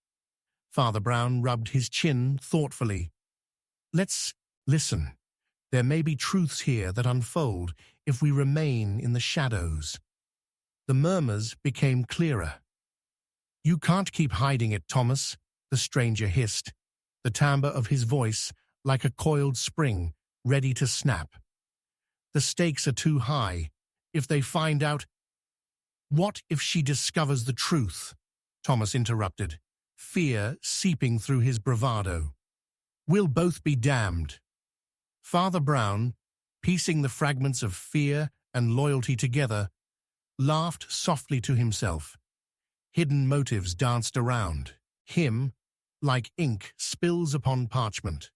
Father Brown rubbed his chin thoughtfully. "Let's listen. There may be truths here that unfold if we remain in the shadows." The murmurs became clearer. "You can't keep hiding it, Thomas," the stranger hissed, the timbre of his voice like a coiled spring, ready to snap. "The stakes are too high. If they find out—" "What if she discovers the truth?" Thomas interrupted, fear seeping through his bravado. "We'll both be damned." Father Brown, piecing the fragments of fear and loyalty together, laughed softly to himself. Hidden motives danced around him like ink spills upon parchment.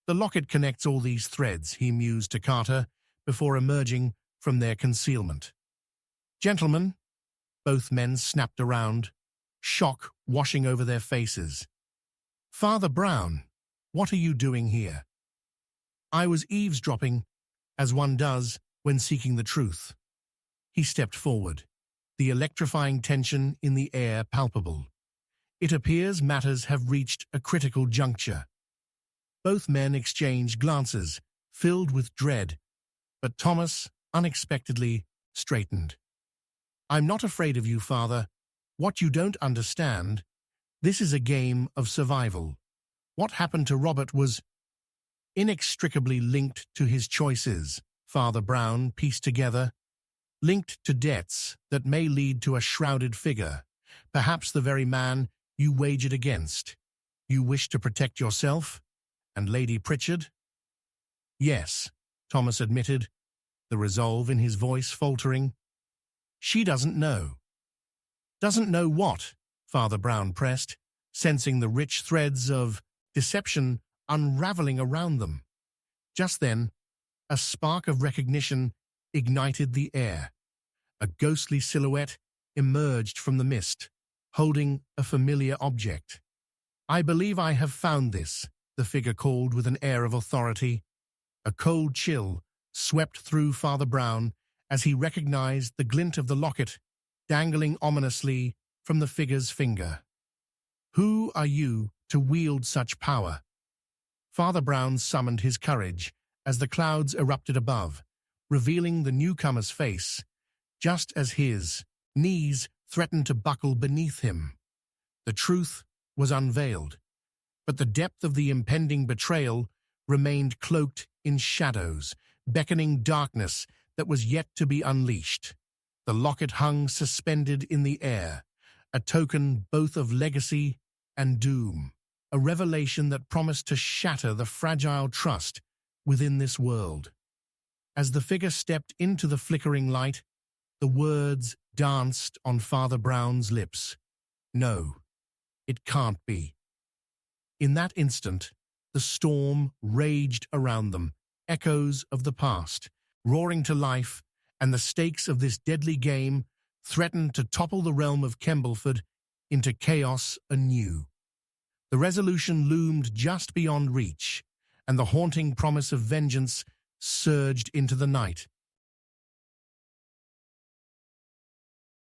"The locket connects all these threads," he mused to Carter before emerging from their concealment. "Gentlemen," both men snapped around, shock washing over their faces. "Father Brown, what are you doing here?" "I was eavesdropping, as one does when seeking the truth." He stepped forward, the electrifying tension in the air palpable. "It appears matters have reached a critical juncture." Both men exchanged glances, filled with dread, but Thomas unexpectedly straightened. "I'm not afraid of you, Father. What you don't understand, this is a game of survival. What happened to Robert was inextricably linked to his choices," Father Brown pieced together, "linked to debts that may lead to a shrouded figure, Perhaps the very man you wagered against. You wish to protect yourself and Lady Pritchard? Yes, Thomas admitted, the resolve in his voice faltering. She doesn't know. Doesn't know what? Father Brown pressed, sensing the rich threads of deception unraveling around them. Just then, a spark of recognition ignited the air. A ghostly silhouette emerged from the mist, holding a familiar object. I believe I have found this, the figure called with an air of authority. A cold chill swept through Father Brown as he recognized the glint of the locket dangling ominously from the figure's finger. Who are you to wield such power? Father Brown summoned his courage as the clouds erupted above, revealing the newcomer's face, just as his knees threatened to buckle beneath him. The truth was unveiled, but the depth of the impending betrayal remained cloaked in shadows, beckoning darkness that was yet to be unleashed. The locket hung suspended in the air, a token both of legacy and doom, a revelation that promised to shatter the fragile trust within this world. As the figure stepped into the flickering light, the words danced on Father Brown's lips. No, it can't be. In that instant, the storm raged around them, echoes of the past, roaring to life, and the stakes of this deadly game threatened to topple the realm of Kembleford into chaos anew. The resolution loomed just beyond reach, and the haunting promise of vengeance surged into the night.